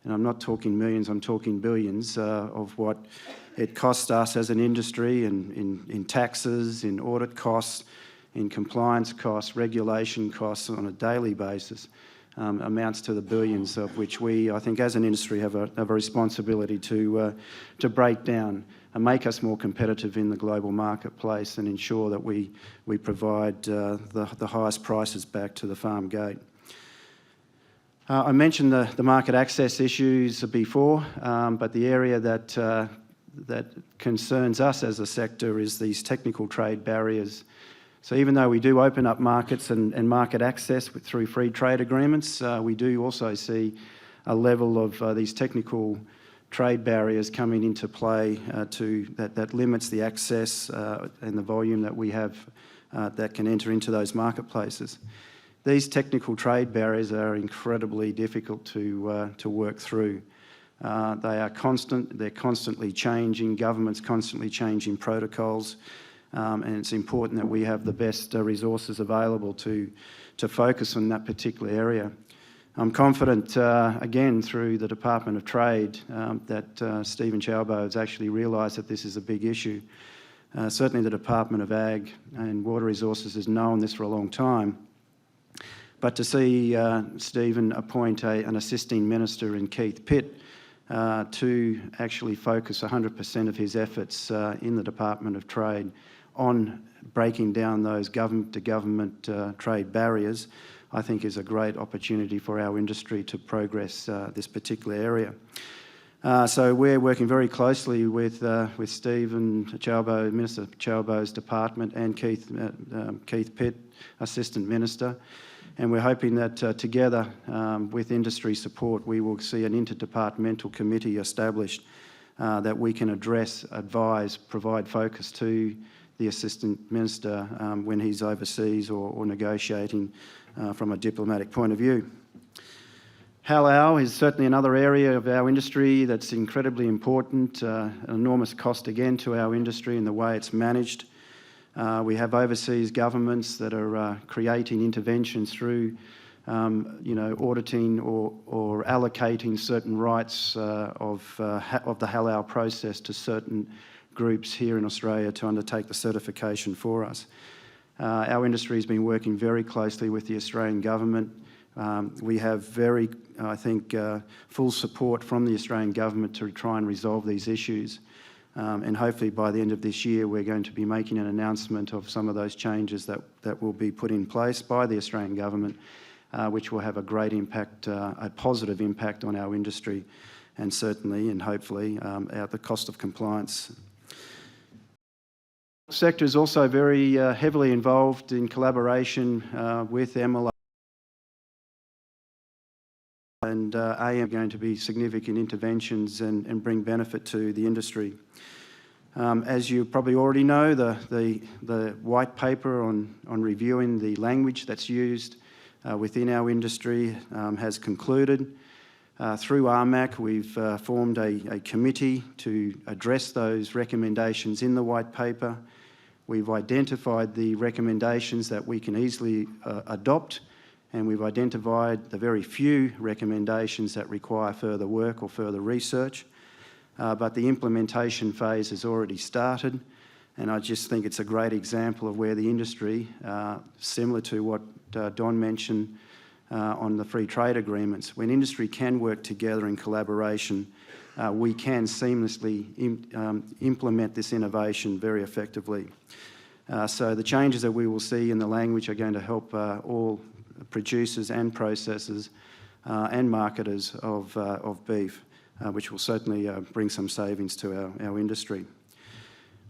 Speaker 5: and I'm not talking millions, I'm talking billions, of what it costs us as an industry in taxes, in audit costs, in compliance costs, regulation costs on a daily basis, amounts to the billions, of which we, I think, as an industry have a responsibility to break down and make us more competitive in the global marketplace and ensure that we provide the highest prices back to the farm gate. I mentioned the market access issues before, but the area that concerns us as a sector is these technical trade barriers. So even though we do open up markets and market access through free trade agreements, we do also see a level of these technical trade barriers coming into play that limits the access and the volume that we have that can enter into those marketplaces. These technical trade barriers are incredibly difficult to work through. They are constant, they're constantly changing, government's constantly changing protocols, and it's important that we have the best resources available to focus on that particular area. I'm confident, again, through the Department of Trade, that Stephen Chalbo has actually realised that this is a big issue. Certainly the Department of Ag and Water Resources has known this for a long time. But to see Stephen appoint an assisting minister in Keith Pitt to actually focus 100% of his efforts in the Department of Trade on breaking down those government-to-government trade barriers, I think is a great opportunity for our industry to progress this particular area. So we're working very closely with Stephen Chalbo, Minister Chalbo's department, and Keith Pitt, Assistant Minister, and we're hoping that together with industry support we will see an interdepartmental committee established that we can address, advise, provide focus to the Assistant Minister when he's overseas or negotiating from a diplomatic point of view. Halal is certainly another area of our industry that's incredibly important, an enormous cost again to our industry in the way it's managed. We have overseas governments that are creating interventions through auditing or allocating certain rights of the halal process to certain groups here in Australia to undertake the certification for us. Our industry has been working very closely with the Australian government. We have very, I think, full support from the Australian government to try and resolve these issues. And hopefully by the end of this year we're going to be making an announcement of some of those changes that will be put in place by the Australian government, which will have a great impact, a positive impact on our industry, and certainly and hopefully at the cost of compliance. The sector is also very heavily involved in collaboration with MLA and AM going to be significant interventions and bring benefit to the industry. As you probably already know, the white paper on reviewing the language that's used within our industry has concluded. Through RMAC, we've formed a committee to address those recommendations in the white paper. We've identified the recommendations that we can easily adopt, and we've identified the very few recommendations that require further work or further research. But the implementation phase has already started, and I just think it's a great example of where the industry, similar to what Don mentioned on the free trade agreements, when industry can work together in collaboration, we can seamlessly implement this innovation very effectively. So the changes that we will see in the language are going to help all producers and processors and marketers of beef, which will certainly bring some savings to our industry.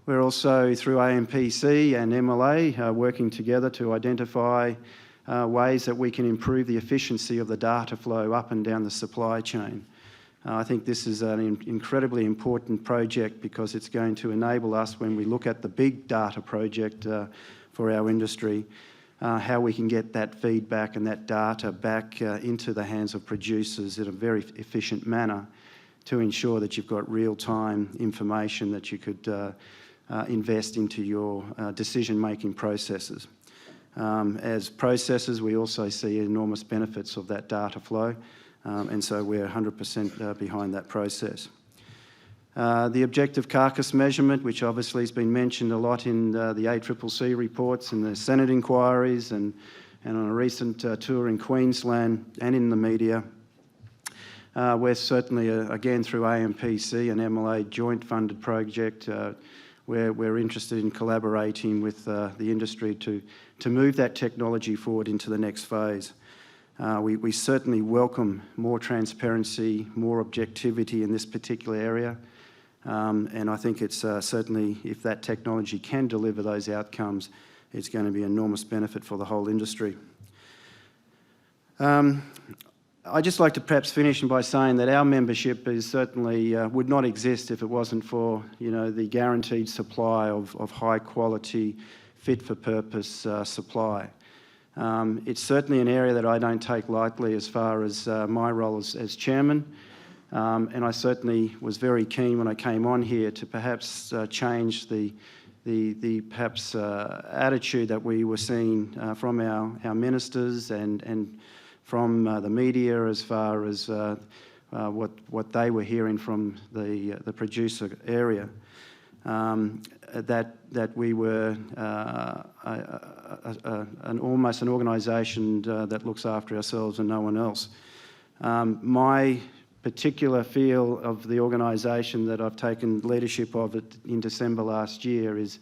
Speaker 5: We're also, through AMPC and MLA, working together to identify ways that we can improve the efficiency of the data flow up and down the supply chain. I think this is an incredibly important project because it's going to enable us, when we look at the big data project for our industry, how we can get that feedback and that data back into the hands of producers in a very efficient manner to ensure that you've got real-time information that you could invest into your decision-making processes. As processors, we also see enormous benefits of that data flow and so we're 100% behind that process. The objective carcass measurement, which obviously has been mentioned a lot in the ACCC reports and the Senate inquiries and on a recent tour in Queensland and in the media. We're certainly, again, through AMPC and MLA joint funded project, we're interested in collaborating with the industry to move that technology forward into the next phase. We certainly welcome more transparency, more objectivity in this particular area. And I think it's certainly, if that technology can deliver those outcomes, it's going to be an enormous benefit for the whole industry. I'd just like to perhaps finish by saying that our membership is certainly would not exist if it wasn't for, the guaranteed supply of high quality, fit for purpose supply. It's certainly an area that I don't take lightly as far as my role as chairman. And I certainly was very keen when I came on here to perhaps change the attitude that we were seeing from our ministers and from the media as far as what they were hearing from the producer area. That we were almost an organisation that looks after ourselves and no one else. My particular feel of the organisation that I've taken leadership of in December last year is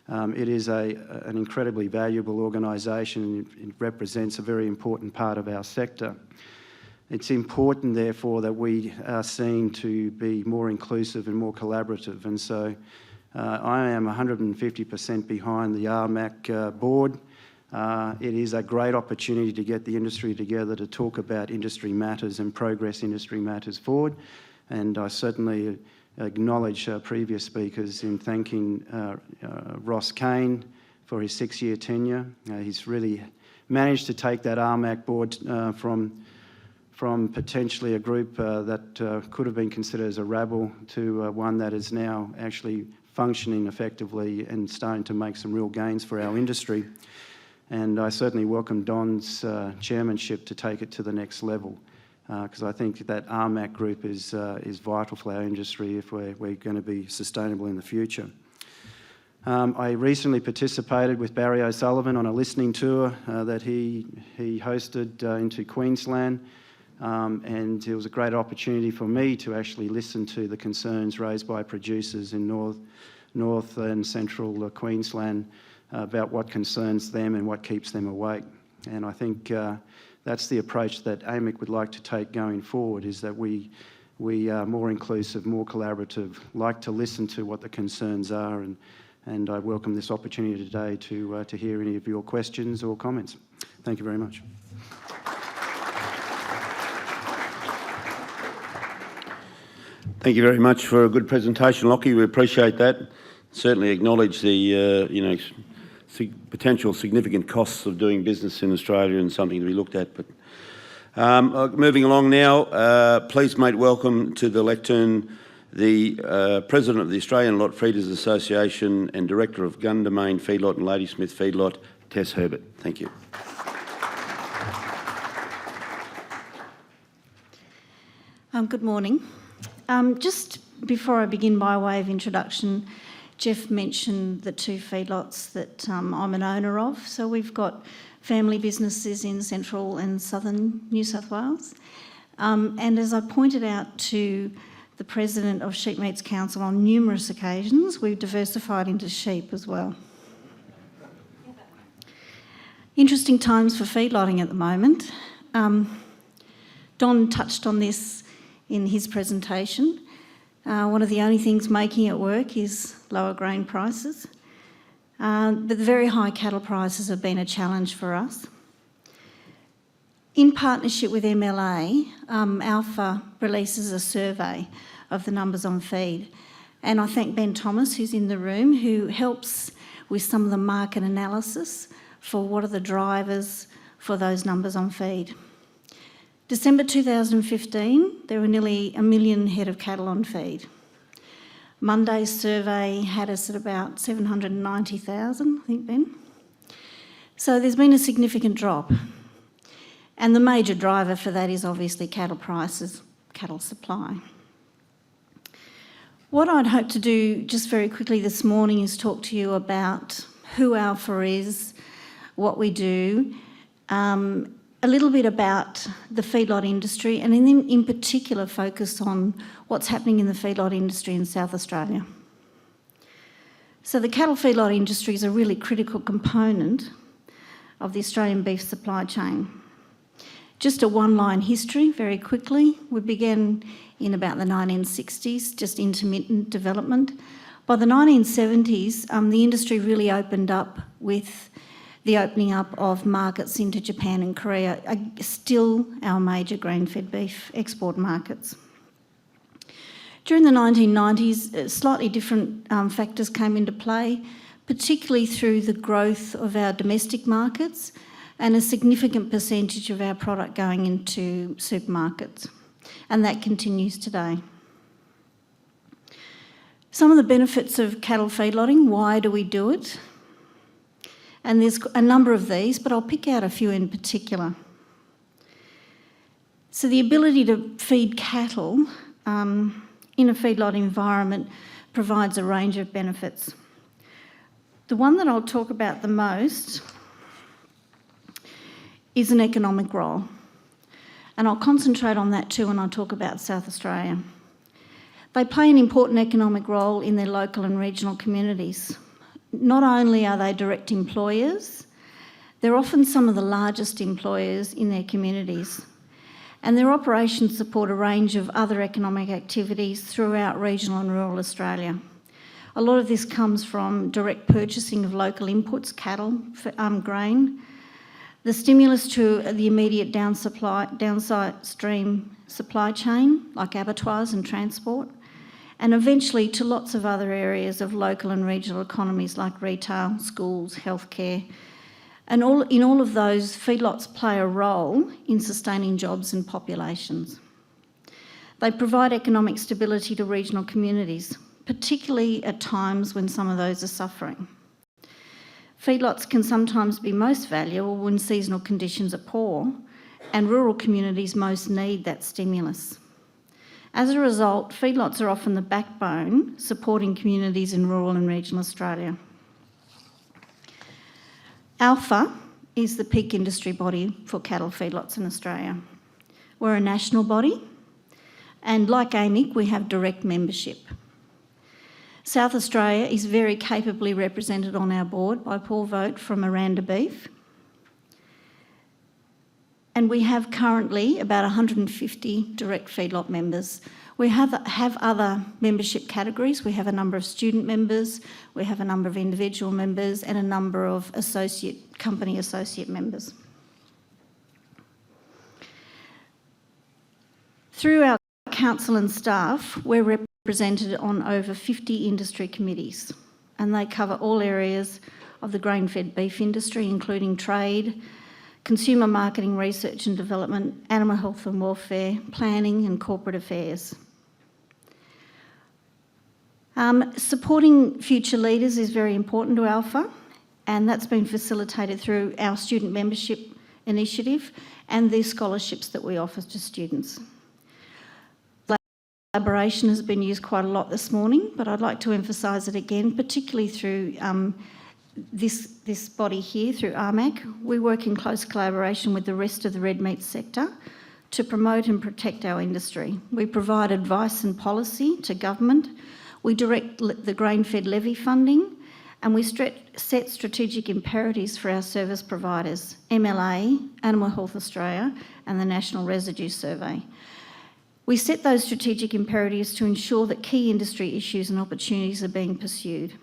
Speaker 5: it is an incredibly valuable organisation. It represents a very important part of our sector. It's important, therefore, that we are seen to be more inclusive and more collaborative. And so I am 150% behind the RMAC board. It is a great opportunity to get the industry together to talk about industry matters and progress industry matters forward. And I certainly acknowledge previous speakers in thanking Ross Kane for his 6-year tenure. He's really managed to take that RMAC board from potentially a group that could have been considered as a rabble to one that is now actually functioning effectively and starting to make some real gains for our industry. And I certainly welcome Don's chairmanship to take it to the next level, because I think that RMAC group is vital for our industry if we're going to be sustainable in the future. I recently participated with Barry O'Sullivan on a listening tour that he hosted into Queensland, and it was a great opportunity for me to actually listen to the concerns raised by producers in North and Central Queensland about what concerns them and what keeps them awake. And I think that's the approach that AMIC would like to take going forward, is that we are more inclusive, more collaborative, like to listen to what the concerns are, and I welcome this opportunity today to hear any of your questions or comments. Thank you very much.
Speaker 1: Thank you very much for a good presentation, Lachie. We appreciate that. Certainly acknowledge the potential significant costs of doing business in Australia and something to be looked at. But moving along now, please make welcome to the lectern the President of the Australian Lot Feeders Association and Director of Gundamain Feedlot and Ladysmith Feedlot, Tess Herbert. Thank you.
Speaker 6: Good morning. Just before I begin, by way of introduction, Jeff mentioned the 2 feedlots that I'm an owner of. So we've got family businesses in central and southern New South Wales. And as I pointed out to the President of Sheepmeat's Council on numerous occasions, we've diversified into sheep as well. Interesting times for feedlotting at the moment. Don touched on this in his presentation. One of the only things making it work is lower grain prices. But the very high cattle prices have been a challenge for us. In partnership with MLA, Alpha releases a survey of the numbers on feed. And I thank Ben Thomas, who's in the room, who helps with some of the market analysis for what are the drivers for those numbers on feed. December 2015, there were nearly 1 million head of cattle on feed. Monday's survey had us at about 790,000, I think, Ben. So there's been a significant drop. And the major driver for that is obviously cattle prices, cattle supply. What I'd hope to do just very quickly this morning is talk to you about who Alpha is, what we do, a little bit about the feedlot industry, and then in particular focus on what's happening in the feedlot industry in South Australia. So the cattle feedlot industry is a really critical component of the Australian beef supply chain. Just a one-line history, very quickly. We began in about the 1960s, just intermittent development. By the 1970s, the industry really opened up with the opening up of markets into Japan and Korea, still our major grain-fed beef export markets. During the 1990s, slightly different factors came into play, particularly through the growth of our domestic markets and a significant percentage of our product going into supermarkets, and that continues today. Some of the benefits of cattle feedlotting, why do we do it? And there's a number of these, but I'll pick out a few in particular. So the ability to feed cattle in a feedlot environment provides a range of benefits. The one that I'll talk about the most is an economic role. And I'll concentrate on that too when I talk about South Australia. They play an important economic role in their local and regional communities. Not only are they direct employers, they're often some of the largest employers in their communities. And their operations support a range of other economic activities throughout regional and rural Australia. A lot of this comes from direct purchasing of local inputs, cattle, grain, the stimulus to the immediate downstream supply chain, like abattoirs and transport, and eventually to lots of other areas of local and regional economies like retail, schools, healthcare. And in all of those, feedlots play a role in sustaining jobs and populations. They provide economic stability to regional communities, particularly at times when some of those are suffering. Feedlots can sometimes be most valuable when seasonal conditions are poor and rural communities most need that stimulus. As a result, feedlots are often the backbone supporting communities in rural and regional Australia. Alpha is the peak industry body for cattle feedlots in Australia. We're a national body, and like RMAC, we have direct membership. South Australia is very capably represented on our board by Paul Vogt from Aranda Beef. And we have currently about 150 direct feedlot members. We have other membership categories. We have a number of student members, we have a number of individual members, and a number of company associate members. Through our council and staff, we're represented on over 50 industry committees, and they cover all areas of the grain-fed beef industry, including trade, consumer marketing, research and development, animal health and welfare, planning and corporate affairs. Supporting future leaders is very important to Alpha, and that's been facilitated through our student membership initiative and the scholarships that we offer to students. Collaboration has been used quite a lot this morning, but I'd like to emphasise it again, particularly through this body here, through RMAC. We work in close collaboration with the rest of the red meat sector to promote and protect our industry. We provide advice and policy to government. We direct the grain-fed levy funding, and we set strategic imperatives for our service providers, MLA, Animal Health Australia, and the National Residue Survey. We set those strategic imperatives to ensure that key industry issues and opportunities are being pursued.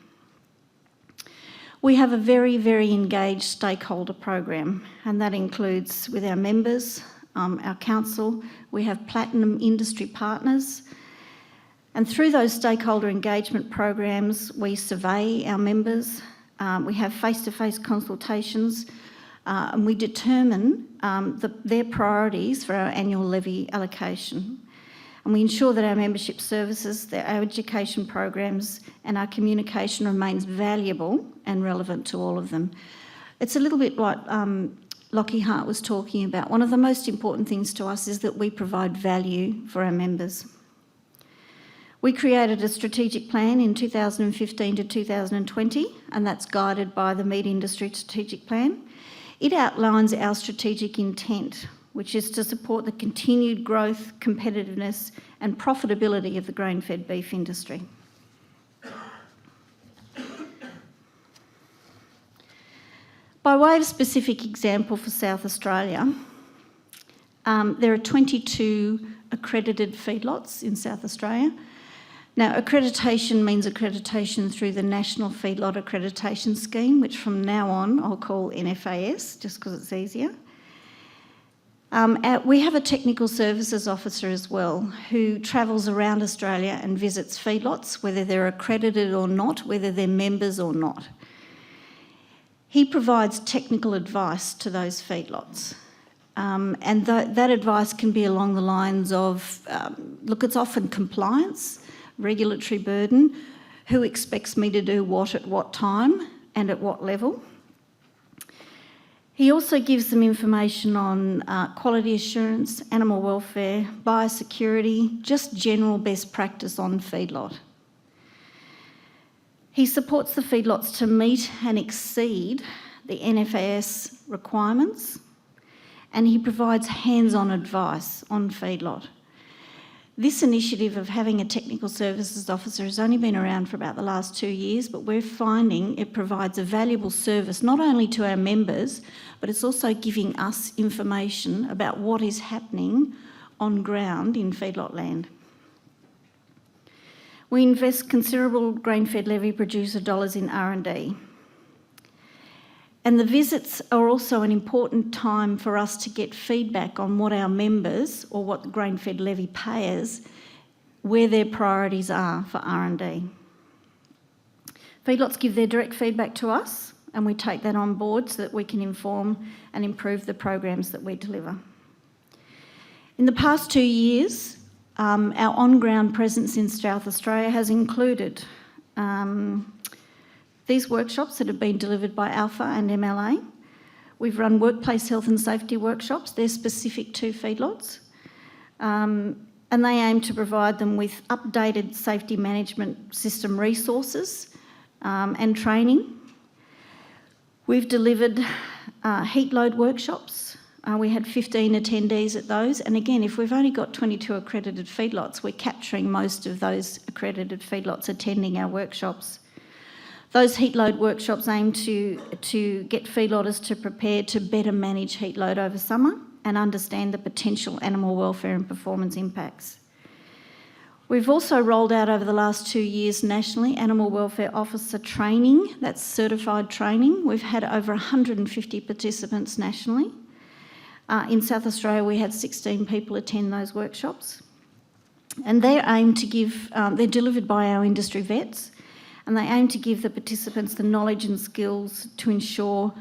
Speaker 6: We have a very, very engaged stakeholder program, and that includes with our members, our council. We have platinum industry partners, and through those stakeholder engagement programs, we survey our members, we have face-to-face consultations, and we determine their priorities for our annual levy allocation. And we ensure that our membership services, our education programs and our communication remains valuable and relevant to all of them. It's a little bit Lachie Hart was talking about, one of the most important things to us is that we provide value for our members. We created a strategic plan in 2015 to 2020, and that's guided by the Meat Industry Strategic Plan. It outlines our strategic intent, which is to support the continued growth, competitiveness and profitability of the grain-fed beef industry. By way of specific example for South Australia, there are 22 accredited feedlots in South Australia. Now, accreditation means accreditation through the National Feedlot Accreditation Scheme, which from now on I'll call NFAS, just because it's easier. We have a technical services officer as well who travels around Australia and visits feedlots, whether they're accredited or not, whether they're members or not. He provides technical advice to those feedlots. And that advice can be along the lines of, look, it's often compliance, regulatory burden, who expects me to do what at what time and at what level. He also gives them information on quality assurance, animal welfare, biosecurity, just general best practice on feedlot. He supports the feedlots to meet and exceed the NFAS requirements, and he provides hands-on advice on feedlot. This initiative of having a technical services officer has only been around for about the last 2 years, but we're finding it provides a valuable service not only to our members, but it's also giving us information about what is happening on ground in feedlot land. We invest considerable grain-fed levy producer dollars in R&D. And the visits are also an important time for us to get feedback on what our members, or what the grain-fed levy payers, where their priorities are for R&D. Feedlots give their direct feedback to us, and we take that on board so that we can inform and improve the programs that we deliver. In the past 2 years, our on-ground presence in South Australia has included these workshops that have been delivered by Alpha and MLA. We've run workplace health and safety workshops. They're specific to feedlots. And they aim to provide them with updated safety management system resources and training. We've delivered heat load workshops. We had 15 attendees at those. And again, if we've only got 22 accredited feedlots, we're capturing most of those accredited feedlots attending our workshops. Those heat load workshops aim to get feedlotters to prepare to better manage heat load over summer and understand the potential animal welfare and performance impacts. We've also rolled out over the last 2 years nationally animal welfare officer training, that's certified training. We've had over 150 participants nationally. In South Australia, we had 16 people attend those workshops. And they aim to give, they're delivered by our industry vets, and they aim to give the participants the knowledge and skills to ensure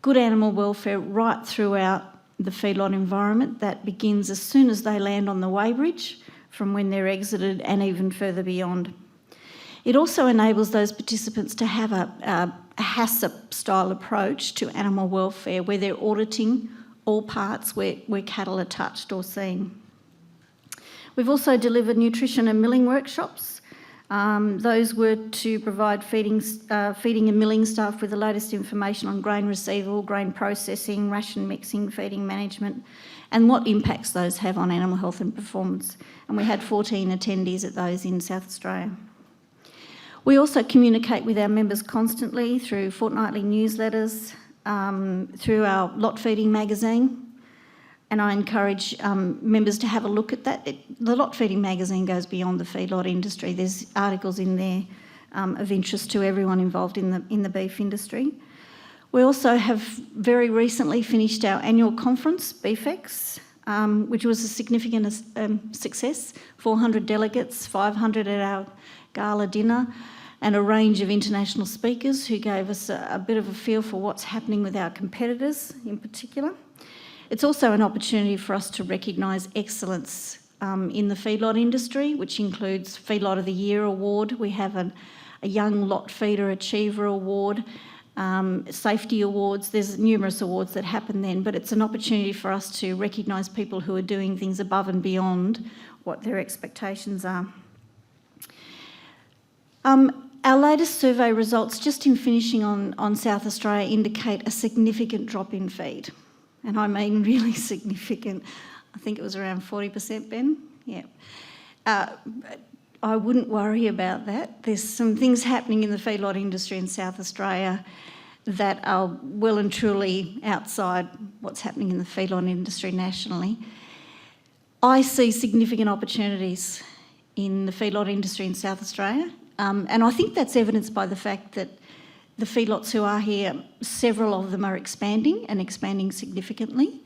Speaker 6: good animal welfare right throughout the feedlot environment. That begins as soon as they land on the weighbridge, from when they're exited and even further beyond. It also enables those participants to have a HACCP-style approach to animal welfare, where they're auditing all parts where cattle are touched or seen. We've also delivered nutrition and milling workshops. Those were to provide feeding and milling staff with the latest information on grain receival, grain processing, ration mixing, feeding management, and what impacts those have on animal health and performance. And we had 14 attendees at those in South Australia. We also communicate with our members constantly through fortnightly newsletters, through our lot feeding magazine, and I encourage members to have a look at that. The lot feeding magazine goes beyond the feedlot industry. There's articles in there of interest to everyone involved in the beef industry. We also have very recently finished our annual conference, BeefX, which was a significant success. 400 delegates, 500 at our gala dinner, and a range of international speakers who gave us a bit of a feel for what's happening with our competitors in particular. It's also an opportunity for us to recognise excellence in the feedlot industry, which includes Feedlot of the Year award. We have a Young Lot Feeder Achiever award, safety awards. There's numerous awards that happen then, but it's an opportunity for us to recognise people who are doing things above and beyond what their expectations are. Our latest survey results, just in finishing on South Australia, indicate a significant drop in feed. And I mean really significant. I think it was around 40%, Ben? Yeah. I wouldn't worry about that. There's some things happening in the feedlot industry in South Australia that are well and truly outside what's happening in the feedlot industry nationally. I see significant opportunities in the feedlot industry in South Australia, and I think that's evidenced by the fact that the feedlots who are here, several of them are expanding and expanding significantly.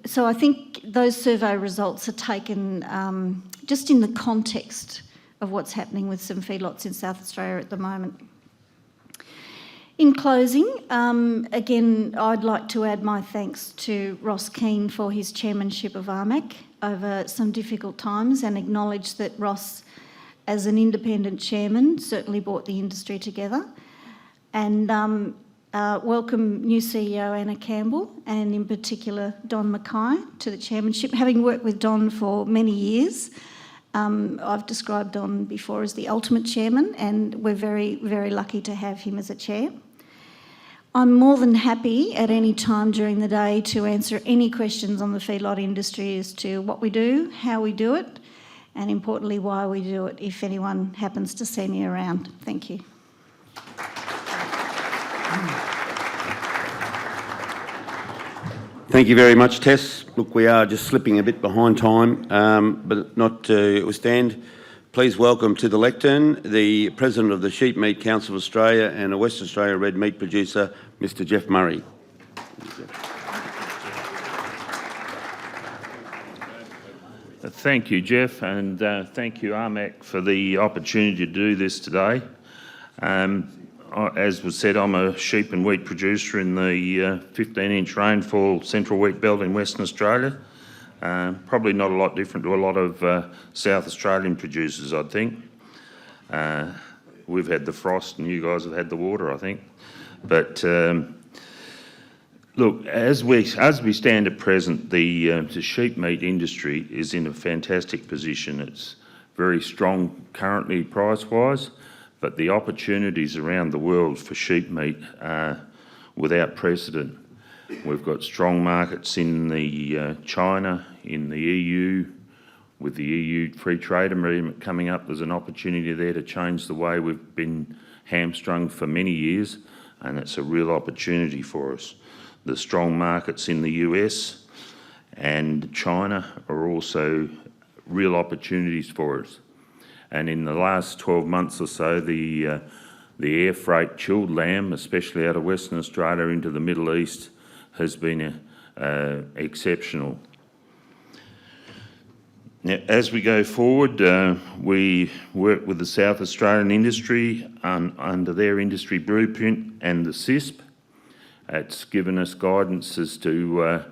Speaker 6: So I think those survey results are taken just in the context of what's happening with some feedlots in South Australia at the moment. In closing, again, I'd like to add my thanks to Ross Keane for his chairmanship of RMAC over some difficult times, and acknowledge that Ross, as an independent chairman, certainly brought the industry together. And welcome new CEO Anna Campbell, and in particular Don Mackay, to the chairmanship. Having worked with Don for many years, I've described Don before as the ultimate chairman, and we're very, very lucky to have him as a chair. I'm more than happy at any time during the day to answer any questions on the feedlot industry as to what we do, how we do it, and importantly why we do it, if anyone happens to see me around. Thank you.
Speaker 1: Thank you very much, Tess. Look, we are just slipping a bit behind time, but notwithstanding, please welcome to the lectern the President of the Sheepmeat Council of Australia and a Western Australia red meat producer, Mr. Jeff Murray.
Speaker 7: Thank you, Jeff, and thank you, RMAC, for the opportunity to do this today. As was said, I'm a sheep and wheat producer in the 15-inch rainfall central wheat belt in Western Australia. Probably not a lot different to a lot of South Australian producers, I'd think. We've had the frost and you guys have had the water, I think. But look, as we stand at present, the sheep meat industry is in a fantastic position. It's very strong currently price-wise, but the opportunities around the world for sheep meat are without precedent. We've got strong markets in the China, in the EU. With the EU free trade agreement coming up, there's an opportunity there to change the way we've been hamstrung for many years, and it's a real opportunity for us. The strong markets in the US and China are also real opportunities for us. And in the last 12 months or so, the air freight chilled lamb, especially out of Western Australia into the Middle East, has been exceptional. Now, as we go forward, we work with the South Australian industry under their industry blueprint and the CISP. It's given us guidance as to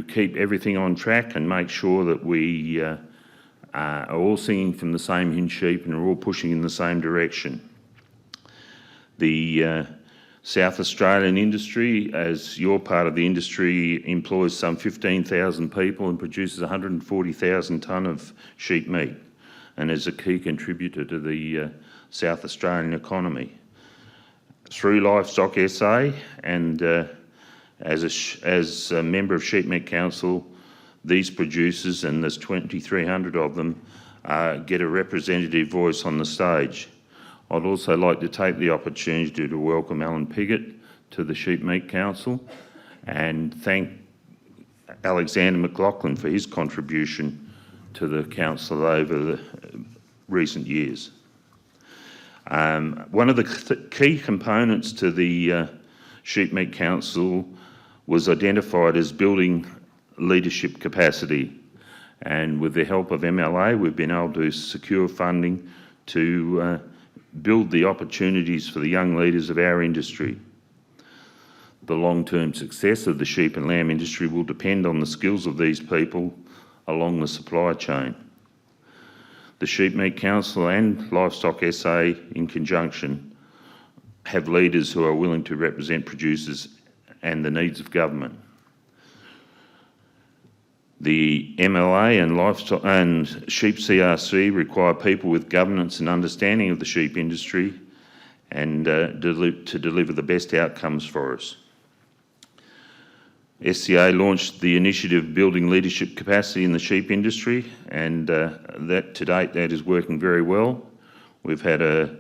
Speaker 7: keep everything on track and make sure that we are all singing from the same hymn sheet and are all pushing in the same direction. The South Australian industry, as your part of the industry, employs some 15,000 people and produces 140,000 tonne of sheep meat, and is a key contributor to the South Australian economy. Through Livestock SA and as a member of Sheepmeat Council, these producers, and there's 2,300 of them, get a representative voice on the stage. I'd also like to take the opportunity to welcome Alan Piggott to the Sheepmeat Council and thank Alexander McLaughlin for his contribution to the council over the recent years. One of the key components to the Sheepmeat Council was identified as building leadership capacity, and with the help of MLA we've been able to secure funding to build the opportunities for the young leaders of our industry. The long-term success of the sheep and lamb industry will depend on the skills of these people along the supply chain. The Sheepmeat Council and Livestock SA in conjunction have leaders who are willing to represent producers and the needs of government. The MLA and Livestock and Sheep CRC require people with governance and understanding of the sheep industry and to deliver the best outcomes for us. SCA launched the initiative Building Leadership Capacity in the Sheep Industry, and that to date that is working very well. We've had a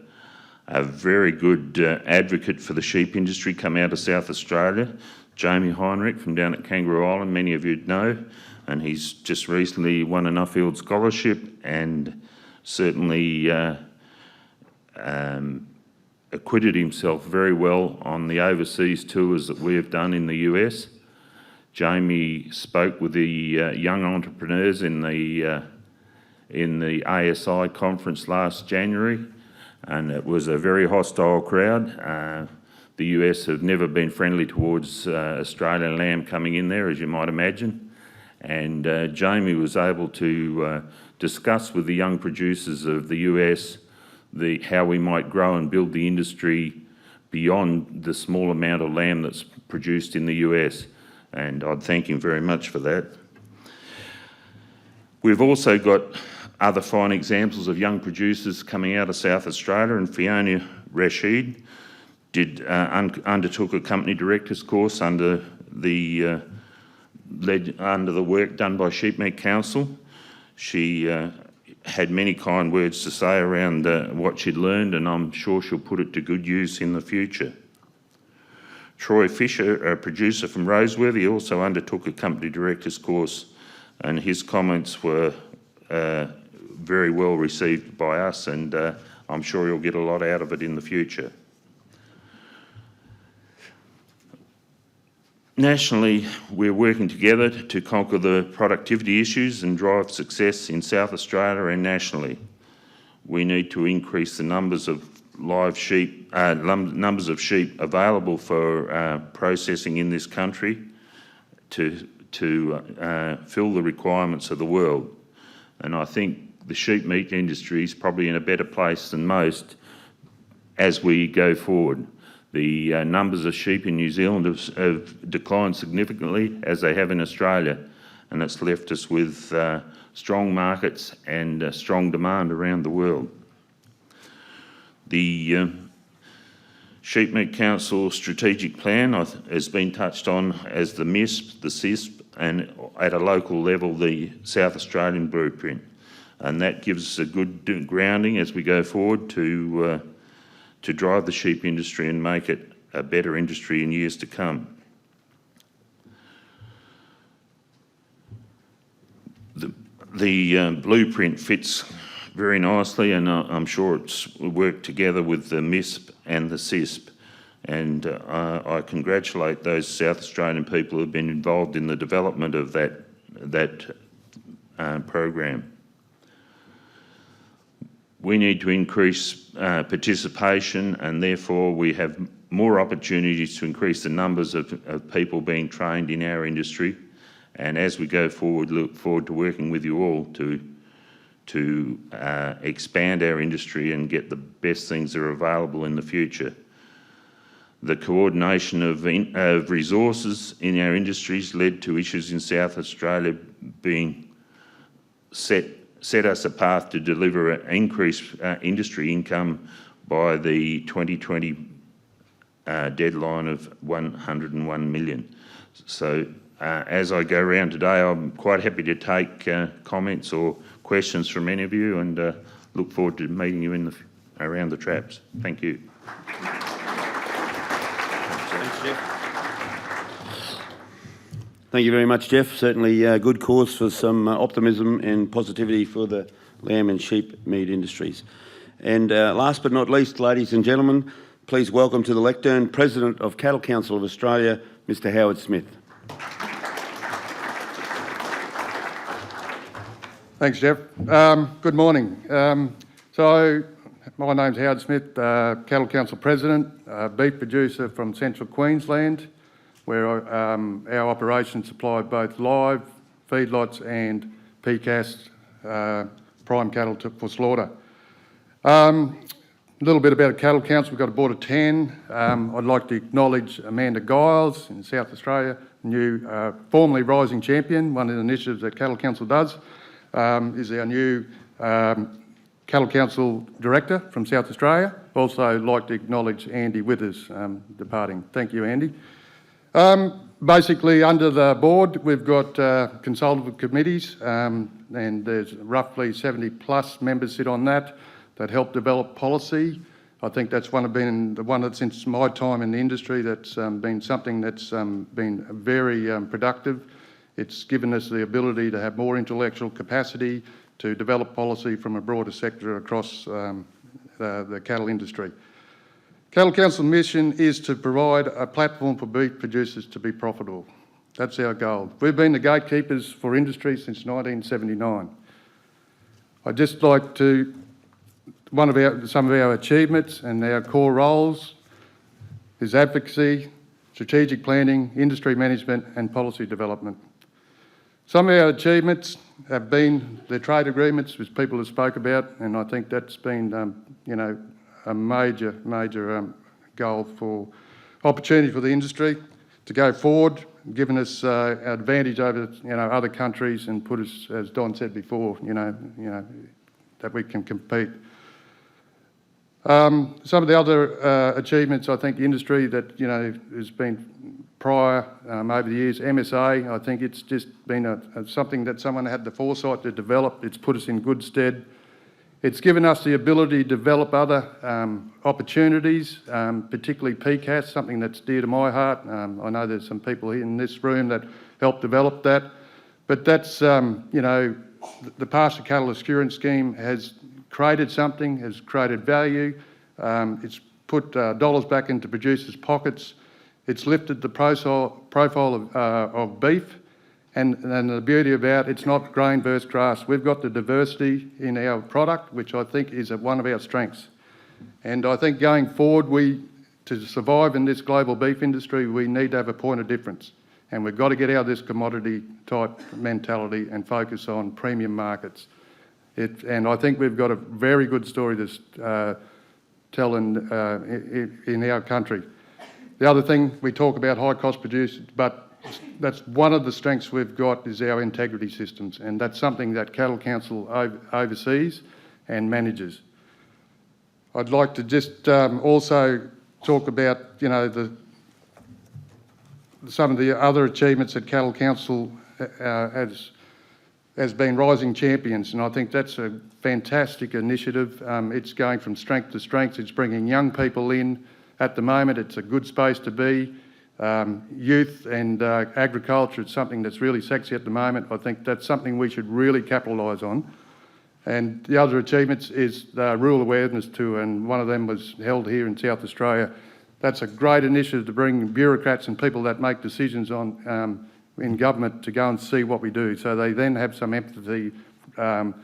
Speaker 7: very good advocate for the sheep industry come out of South Australia, Jamie Heinrich from down at Kangaroo Island, many of you know, and he's just recently won an Nuffield Scholarship and certainly acquitted himself very well on the overseas tours that we have done in the US. Jamie spoke with the young entrepreneurs in the ASI conference last January, and it was a very hostile crowd. The US have never been friendly towards Australian lamb coming in there, as you might imagine. And Jamie was able to discuss with the young producers of the US how we might grow and build the industry beyond the small amount of lamb that's produced in the US. And I'd thank him very much for that. We've also got other fine examples of young producers coming out of South Australia, and Fiona Rashid undertook a company directors course under the work done by Sheepmeat Council. She had many kind words to say around what she'd learned, and I'm sure she'll put it to good use in the future. Troy Fisher, a producer from Roseworthy, also undertook a company directors course, and his comments were very well received by us, and I'm sure he'll get a lot out of it in the future. Nationally, we're working together to conquer the productivity issues and drive success in South Australia and nationally. We need to increase the numbers of live sheep, numbers of sheep available for processing in this country to fill the requirements of the world. And I think the sheep meat industry is probably in a better place than most as we go forward. The numbers of sheep in New Zealand have declined significantly, as they have in Australia, and it's left us with strong markets and strong demand around the world. The Sheep Meat Council strategic plan has been touched on as the MISP, the CISP, and at a local level, the South Australian blueprint. And that gives us a good grounding as we go forward to drive the sheep industry and make it a better industry in years to come. The blueprint fits very nicely, and I'm sure it's worked together with the MISP and the CISP. And I congratulate those South Australian people who have been involved in the development of that program. We need to increase participation, and therefore we have more opportunities to increase the numbers of people being trained in our industry. And as we go forward, look forward to working with you all to expand our industry and get the best things that are available in the future. The coordination of resources in our industries led to issues in South Australia being set us a path to deliver an increased industry income by the 2020 deadline of 101 million. So as I go around today, I'm quite happy to take comments or questions from any of you, and look forward to meeting you around the traps. Thank you.
Speaker 1: Thanks, Jeff. Thank you very much, Jeff. Certainly good cause for some optimism and positivity for the lamb and sheep meat industries. And last but not least, ladies and gentlemen, please welcome to the lectern President of Cattle Council of Australia, Mr. Howard Smith.
Speaker 2: Thanks, Jeff. Good morning. So my name's Howard Smith, Cattle Council President, beef producer from Central Queensland, where our operations supply both live, feedlots and PCAS prime cattle for slaughter. A little bit about Cattle Council. We've got a board of 10. I'd like to acknowledge Amanda Giles in South Australia, new formerly Rising Champion. One of the initiatives that Cattle Council does is our new Cattle Council Director from South Australia. Also like to acknowledge Andy Withers departing. Thank you, Andy. Basically, under the board, we've got consultative committees, and there's roughly 70 plus members sit on that help develop policy. I think that's been the one that since my time in the industry that's been something that's been very productive. It's given us the ability to have more intellectual capacity to develop policy from a broader sector across the cattle industry. Cattle Council mission is to provide a platform for beef producers to be profitable. That's our goal. We've been the gatekeepers for industry since 1979. I'd just like to, some of our achievements and our core roles is advocacy, strategic planning, industry management and policy development. Some of our achievements have been the trade agreements, which people have spoke about, and I think that's been, a major goal for opportunity for the industry to go forward, giving us advantage over other countries and put us, as Don said before, that we can compete. Some of the other achievements, I think, the industry that has been prior over the years, MSA, I think it's just been something that someone had the foresight to develop. It's put us in good stead. It's given us the ability to develop other opportunities, particularly PCAS, something that's dear to my heart. I know there's some people here in this room that helped develop that. But that's, the Pasture Cattle Assurance Scheme has created something, has created value. It's put dollars back into producers' pockets. It's lifted the profile of beef. And the beauty about it's not grain versus grass. We've got the diversity in our product, which I think is one of our strengths. And I think going forward, to survive in this global beef industry, we need to have a point of difference. And we've got to get out of this commodity type mentality and focus on premium markets. And I think we've got a very good story to tell in our country. The other thing, we talk about high cost producers, but that's one of the strengths we've got is our integrity systems, and that's something that Cattle Council oversees and manages. I'd like to just also talk about, some of the other achievements that Cattle Council has been rising champions, and I think that's a fantastic initiative. It's going from strength to strength. It's bringing young people in. At the moment, it's a good space to be. Youth and agriculture, it's something that's really sexy at the moment. I think that's something we should really capitalise on. And the other achievements is the Rural Awareness Tour, and one of them was held here in South Australia. That's a great initiative to bring bureaucrats and people that make decisions on in government to go and see what we do, so they then have some empathy for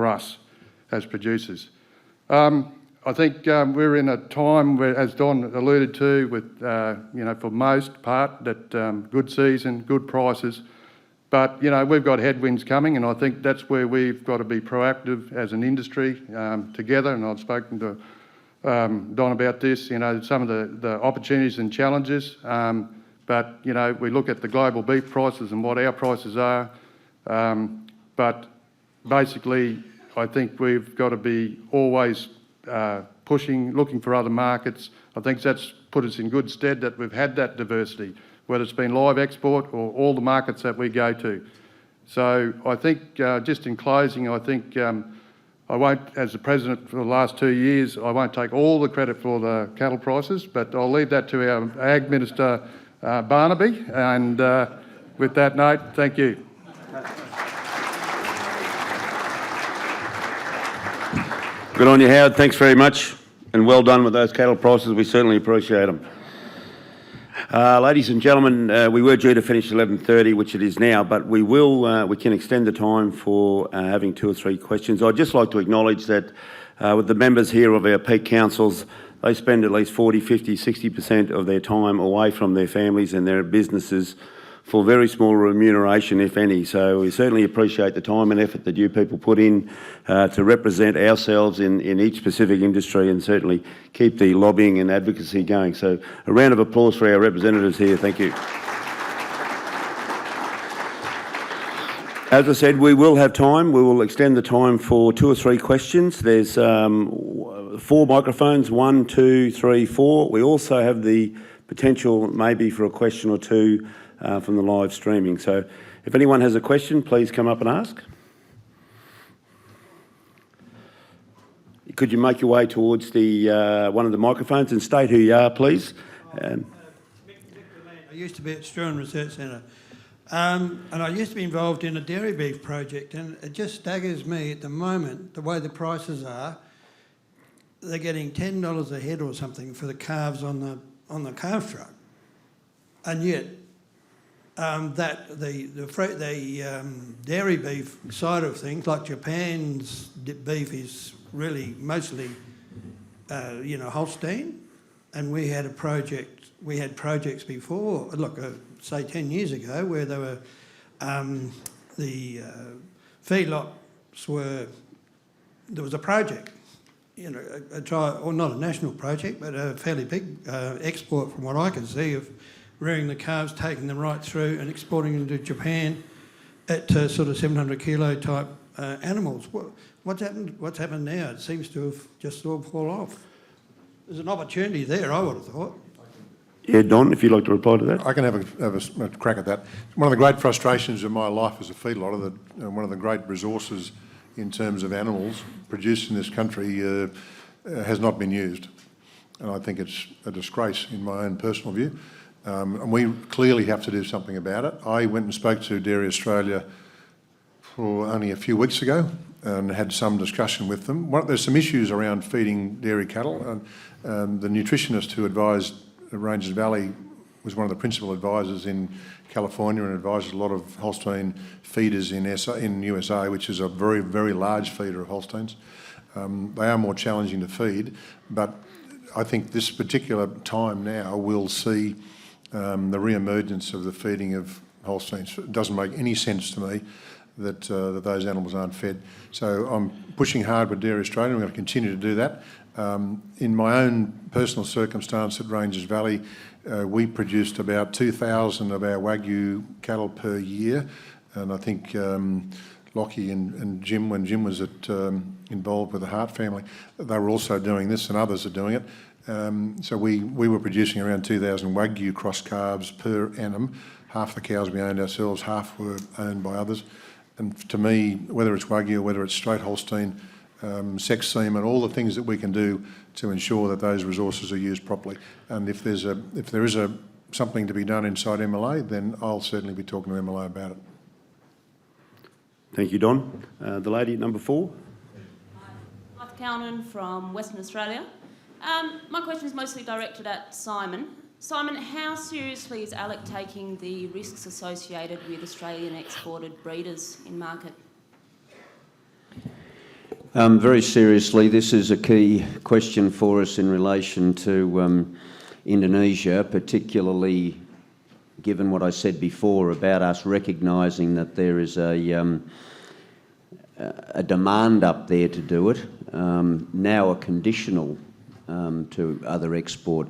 Speaker 2: us as producers. I think we're in a time where, as Don alluded to, with for most part, that good season, good prices, but we've got headwinds coming, and I think that's where we've got to be proactive as an industry together. And I've spoken to Don about this. Some of the opportunities and challenges, but we look at the global beef prices and what our prices are, but basically, I think we've got to be always pushing, looking for other markets. I think that's put us in good stead that we've had that diversity, whether it's been live export or all the markets that we go to. So I think, just in closing, I think I won't, as the President for the last 2 years, I won't take all the credit for the cattle prices, but I'll leave that to our Ag Minister, Barnaby. And with that note, thank you.
Speaker 1: Good on you, Howard. Thanks very much, and well done with those cattle prices. We certainly appreciate them. Ladies and gentlemen, we were due to finish 11:30, which it is now, but we can extend the time for having 2 or 3 questions. I'd just like to acknowledge that with the members here of our peak councils, they spend at least 40, 50, 60% of their time away from their families and their businesses for very small remuneration, if any. So we certainly appreciate the time and effort that you people put in to represent ourselves in each specific industry and certainly keep the lobbying and advocacy going. So a round of applause for our representatives here. Thank you. As I said, we will have time. We will extend the time for 2 or 3 questions. There's 4 microphones, 1, 2, 3, 4. We also have the potential maybe for a question or 2 from the live streaming. So if anyone has a question, please come up and ask. Could you make your way towards the one of the microphones and state who you are, please?
Speaker 8: I used to be at Struan Research Centre, and I used to be involved in a dairy beef project, and it just staggers me at the moment, the way the prices are. They're getting $10 a head or something for the calves on the calf truck, and yet that the dairy beef side of things, like Japan's beef, is really mostly Holstein, and we had projects before, look, say 10 years ago, where there were the feedlots there was a project, or not a national project, but a fairly big export from what I can see of rearing the calves, taking them right through and exporting them to Japan at sort of 700 kilo type animals. What's happened now? It seems to have just all fall off. There's an opportunity there, I would have thought.
Speaker 1: Yeah, Don, if you'd like to reply to that.
Speaker 2: I can have a crack at that. One of the great frustrations of my life as a feedlotter, that one of the great resources in terms of animals produced in this country has not been used. And I think it's a disgrace in my own personal view. And we clearly have to do something about it. I went and spoke to Dairy Australia for only a few weeks ago and had some discussion with them. There's some issues around feeding dairy cattle. And the nutritionist who advised Ranges Valley was one of the principal advisors in California and advises a lot of Holstein feeders in USA, which is a very, very large feeder of Holsteins. They are more challenging to feed, but I think this particular time now will see the re-emergence of the feeding of Holsteins. It doesn't make any sense to me that those animals aren't fed. So I'm pushing hard with Dairy Australia, and we're going to continue to do that. In my own personal circumstance at Ranges Valley, we produced about 2,000 of our Wagyu cattle per year, and I think Lachie and Jim, when Jim was involved with the Hart family, they were also doing this, and others are doing it. So we were producing around 2,000 Wagyu cross calves per annum. Half the cows we owned ourselves, half were owned by others. And to me, whether it's Wagyu or whether it's straight Holstein, sex semen, all the things that we can do to ensure that those resources are used properly. And if there is something to be done inside MLA, then I'll certainly be talking to MLA about it.
Speaker 1: Thank you, Don. The lady at number 4.
Speaker 9: Martha Cownan from Western Australia. My question is mostly directed at Simon. Simon, how seriously is ALEC taking the risks associated with Australian exported breeders in market?
Speaker 3: Very seriously. This is a key question for us in relation to Indonesia, particularly given what I said before about us recognising that there is a demand up there to do it, now a conditional to other export.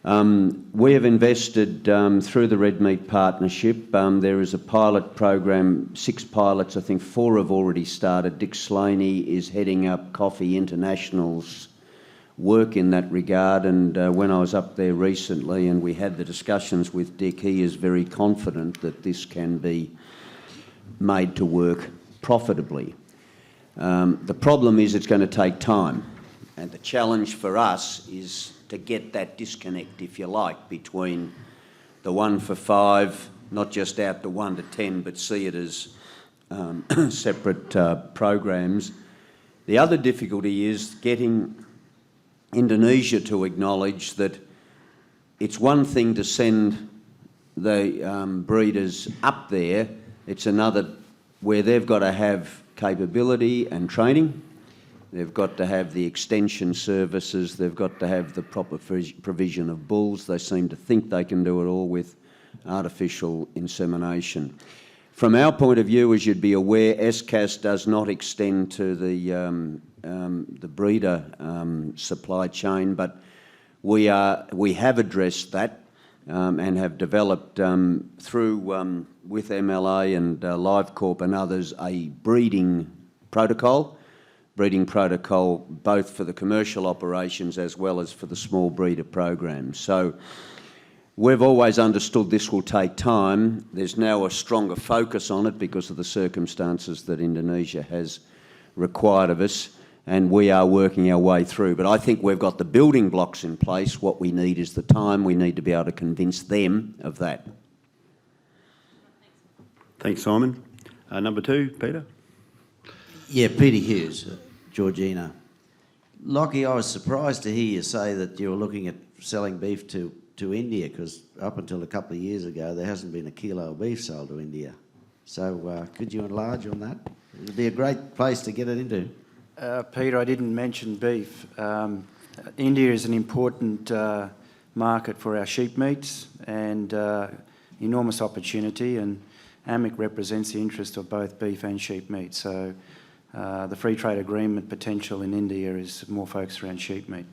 Speaker 3: We have invested through the Red Meat Partnership. There is a pilot program, 6 pilots, I think 4 have already started. Dick Slaney is heading up Coffee International's work in that regard, and when I was up there recently and we had the discussions with Dick, he is very confident that this can be made to work profitably. The problem is it's going to take time, and the challenge for us is to get that disconnect, if you like, between the 1 for 5, not just out to 1 to 10, but see it as separate programs. The other difficulty is getting Indonesia to acknowledge that it's one thing to send the breeders up there, it's another where they've got to have capability and training. They've got to have the extension services, they've got to have the proper provision of bulls. They seem to think they can do it all with artificial insemination. From our point of view, as you'd be aware, SCAS does not extend to the breeder supply chain, but we have addressed that and have developed through with MLA and LiveCorp and others a breeding protocol both for the commercial operations as well as for the small breeder programs. So we've always understood this will take time. There's now a stronger focus on it because of the circumstances that Indonesia has required of us, and we are working our way through. But I think we've got the building blocks in place. What we need is the time. We need to be able to convince them of that.
Speaker 1: Thanks, Simon. Number 2, Peter.
Speaker 10: Yeah, Peter Hughes, Georgina. Lachie, I was surprised to hear you say that you were looking at selling beef to India, because up until a couple of years ago there hasn't been a kilo of beef sold to India. So could you enlarge on that? It would be a great place to get it into.
Speaker 5: Peter, I didn't mention beef. India is an important market for our sheep meats and enormous opportunity, and AMIC represents the interest of both beef and sheep meat. So the free trade agreement potential in India is more focused around sheep meat.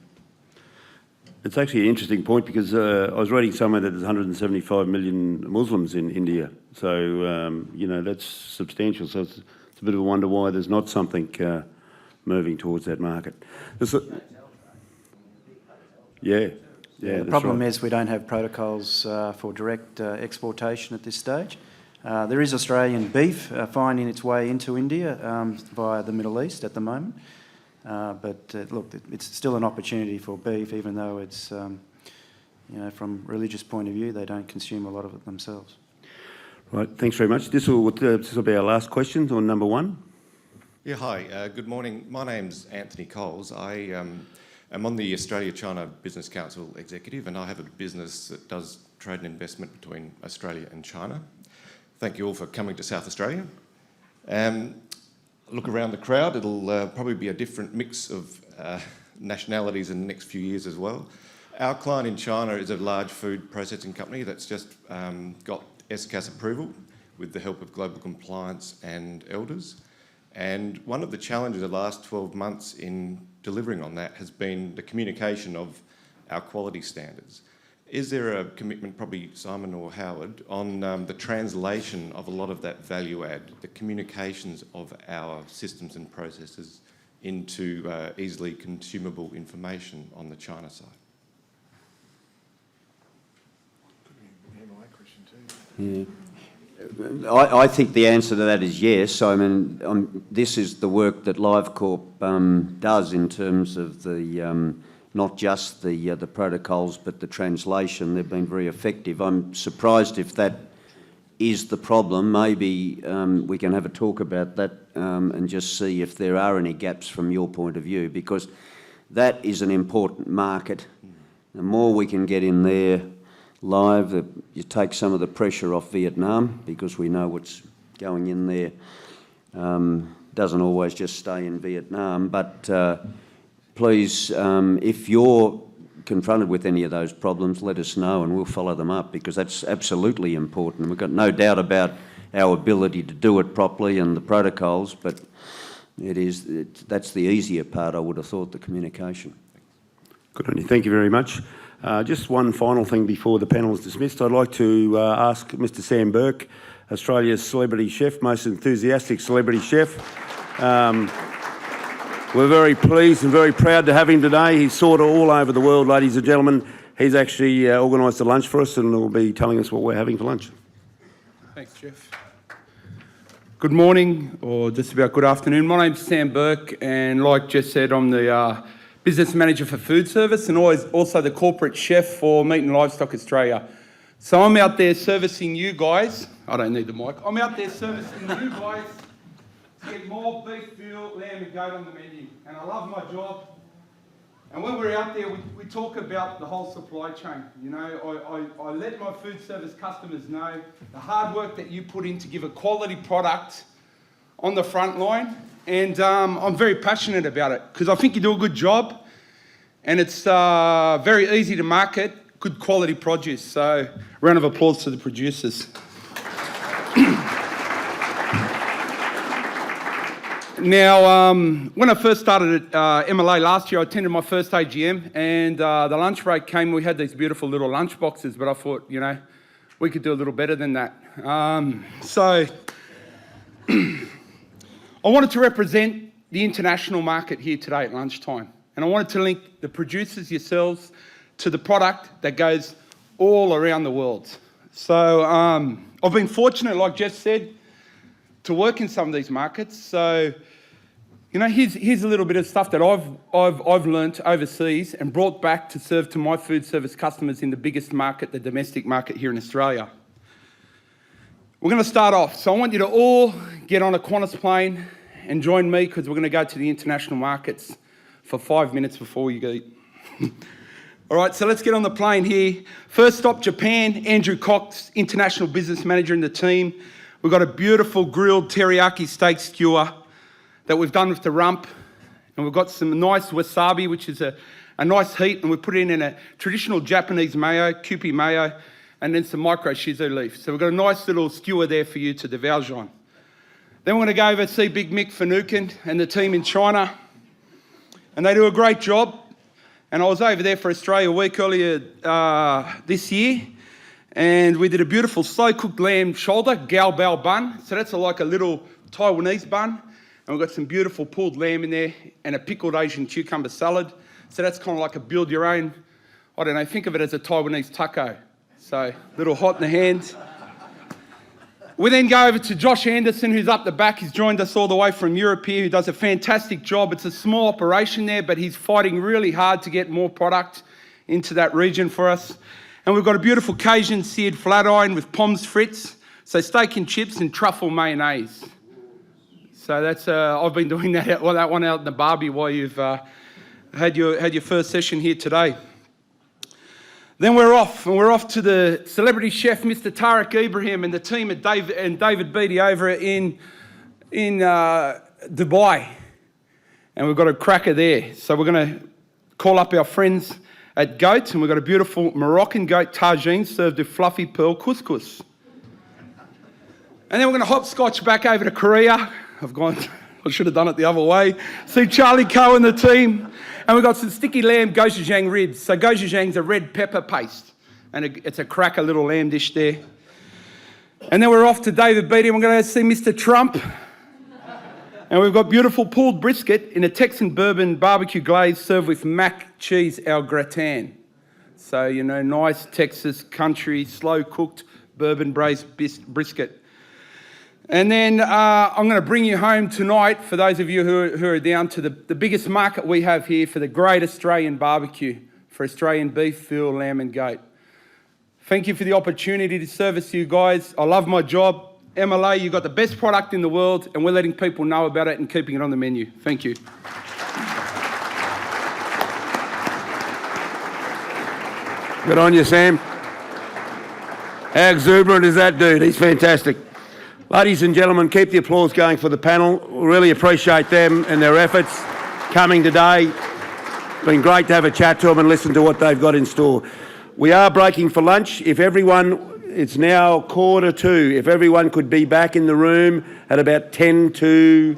Speaker 1: It's actually an interesting point because I was reading somewhere that there's 175 million Muslims in India. So, you know, that's substantial. So it's a bit of a wonder why there's not something moving towards that market. The
Speaker 5: problem is we don't have protocols for direct exportation at this stage. There is Australian beef finding its way into India via the Middle East at the moment. But look, it's still an opportunity for beef, even though it's, you know, from a religious point of view, they don't consume a lot of it themselves.
Speaker 1: Right, thanks very much. This will be our last question on number 1.
Speaker 11: Yeah, hi, good morning. My name's Anthony Coles. I am on the Australia-China Business Council Executive, and I have a business that does trade and investment between Australia and China. Thank you all for coming to South Australia. Look around the crowd, it'll probably be a different mix of nationalities in the next few years as well. Our client in China is a large food processing company that's just got SCAS approval with the help of Global Compliance and Elders. And one of the challenges of the last 12 months in delivering on that has been the communication of our quality standards. Is there a commitment, probably Simon or Howard, on the translation of a lot of that value add, the communications of our systems and processes into easily consumable information on the China side?
Speaker 3: Yeah. I think the answer to that is yes. I mean, this is the work that LiveCorp does in terms of the not just the protocols, but the translation. They've been very effective. I'm surprised if that is the problem. Maybe we can have a talk about that and just see if there are any gaps from your point of view, because that is an important market. The more we can get in there live, you take some of the pressure off Vietnam, because we know what's going in there doesn't always just stay in Vietnam. But please, if you're confronted with any of those problems, let us know and we'll follow them up, because that's absolutely important. We've got no doubt about our ability to do it properly and the protocols, but that's the easier part, I would have thought, the communication.
Speaker 1: Good on you. Thank you very much. Just one final thing before the panel is dismissed. I'd like to ask Mr. Sam Burke, Australia's celebrity chef, most enthusiastic celebrity chef. We're very pleased and very proud to have him today. He's sort of all over the world, ladies and gentlemen. He's actually organised a lunch for us and will be telling us what we're having for lunch.
Speaker 12: Thanks, Jeff. Good morning, or just about good afternoon. My name's Sam Burke, and like Jess said, I'm the business manager for food service and also the corporate chef for Meat and Livestock Australia. So I'm out there servicing you guys. I don't need the mic. I'm out there servicing you guys to get more beef, veal, lamb and goat on the menu. And I love my job. And when we're out there, we talk about the whole supply chain. You know, I let my food service customers know the hard work that you put in to give a quality product on the front line. And I'm very passionate about it because I think you do a good job, and it's very easy to market good quality produce. So round of applause to the producers. Now, when I first started at MLA last year, I attended my first AGM, and the lunch break came. We had these beautiful little lunch boxes, but I thought, you know, we could do a little better than that. So I wanted to represent the international market here today at lunchtime, and I wanted to link the producers yourselves to the product that goes all around the world. So I've been fortunate, like Jeff said, to work in some of these markets. So, you know, here's a little bit of stuff that I've learnt overseas and brought back to serve to my food service customers in the biggest market, the domestic market here in Australia. We're going to start off. So I want you to all get on a Qantas plane and join me, because we're going to go to the international markets for 5 minutes before you eat. All right, so let's get on the plane here. First stop, Japan. Andrew Cox, International Business Manager in the team. We've got a beautiful grilled teriyaki steak skewer that we've done with the rump. And we've got some nice wasabi, which is a nice heat. And we put it in a traditional Japanese mayo, Kewpie mayo, and then some micro shizu leaf. So we've got a nice little skewer there for you to devour on. Then we're going to go over and see Big Mick Finucane and the team in China. And they do a great job. And I was over there for Australia Week earlier this year. And we did a beautiful slow-cooked lamb shoulder, gao bao bun. So that's like a little Taiwanese bun. And we've got some beautiful pulled lamb in there and a pickled Asian cucumber salad. So that's kind of like a build your own, I don't know, think of it as a Taiwanese taco. So a little hot in the hand. We then go over to Josh Anderson, who's up the back. He's joined us all the way from Europe here, who does a fantastic job. It's a small operation there, but he's fighting really hard to get more product into that region for us. And we've got a beautiful Cajun seared flat iron with pommes frites, so steak and chips and truffle mayonnaise. So that's I've been doing that one out in the barbie while you've had your first session here today. Then we're off to the celebrity chef, Mr. Tariq Ibrahim, and the team at David Beattie over in Dubai, and we've got a cracker there. So we're going to call up our friends at Goat, and we've got a beautiful Moroccan goat tagine served with fluffy pearl couscous. And then we're going to hopscotch back over to Korea. I should have done it the other way. See Charlie Coe and the team. And we've got some sticky lamb gochujang ribs. So gochujang's a red pepper paste, and it's a cracker little lamb dish there. And then we're off to David Beattie, and we're going to see Mr. Trump. And we've got beautiful pulled brisket in a Texan bourbon barbecue glaze served with mac cheese au gratin. So, you know, nice Texas country, slow-cooked bourbon braised brisket. And then I'm going to bring you home tonight, for those of you who are down to the biggest market we have here for the great Australian barbecue, for Australian beef, veal, lamb and goat. Thank you for the opportunity to service you guys. I love my job. MLA, you've got the best product in the world, and we're letting people know about it and keeping it on the menu. Thank you.
Speaker 1: Good on you, Sam. How exuberant is that dude? He's fantastic. Ladies and gentlemen, keep the applause going for the panel. We really appreciate them and their efforts coming today. It's been great to have a chat to them and listen to what they've got in store. We are breaking for lunch. If everyone... It's now 1:45. If everyone could be back in the room at about 10 to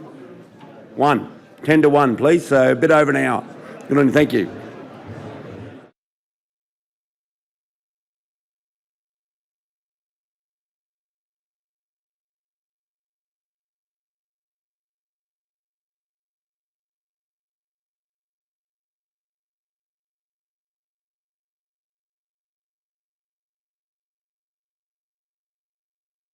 Speaker 1: 1. 10 to 1, please. So a bit over an hour. Good on you. Thank you.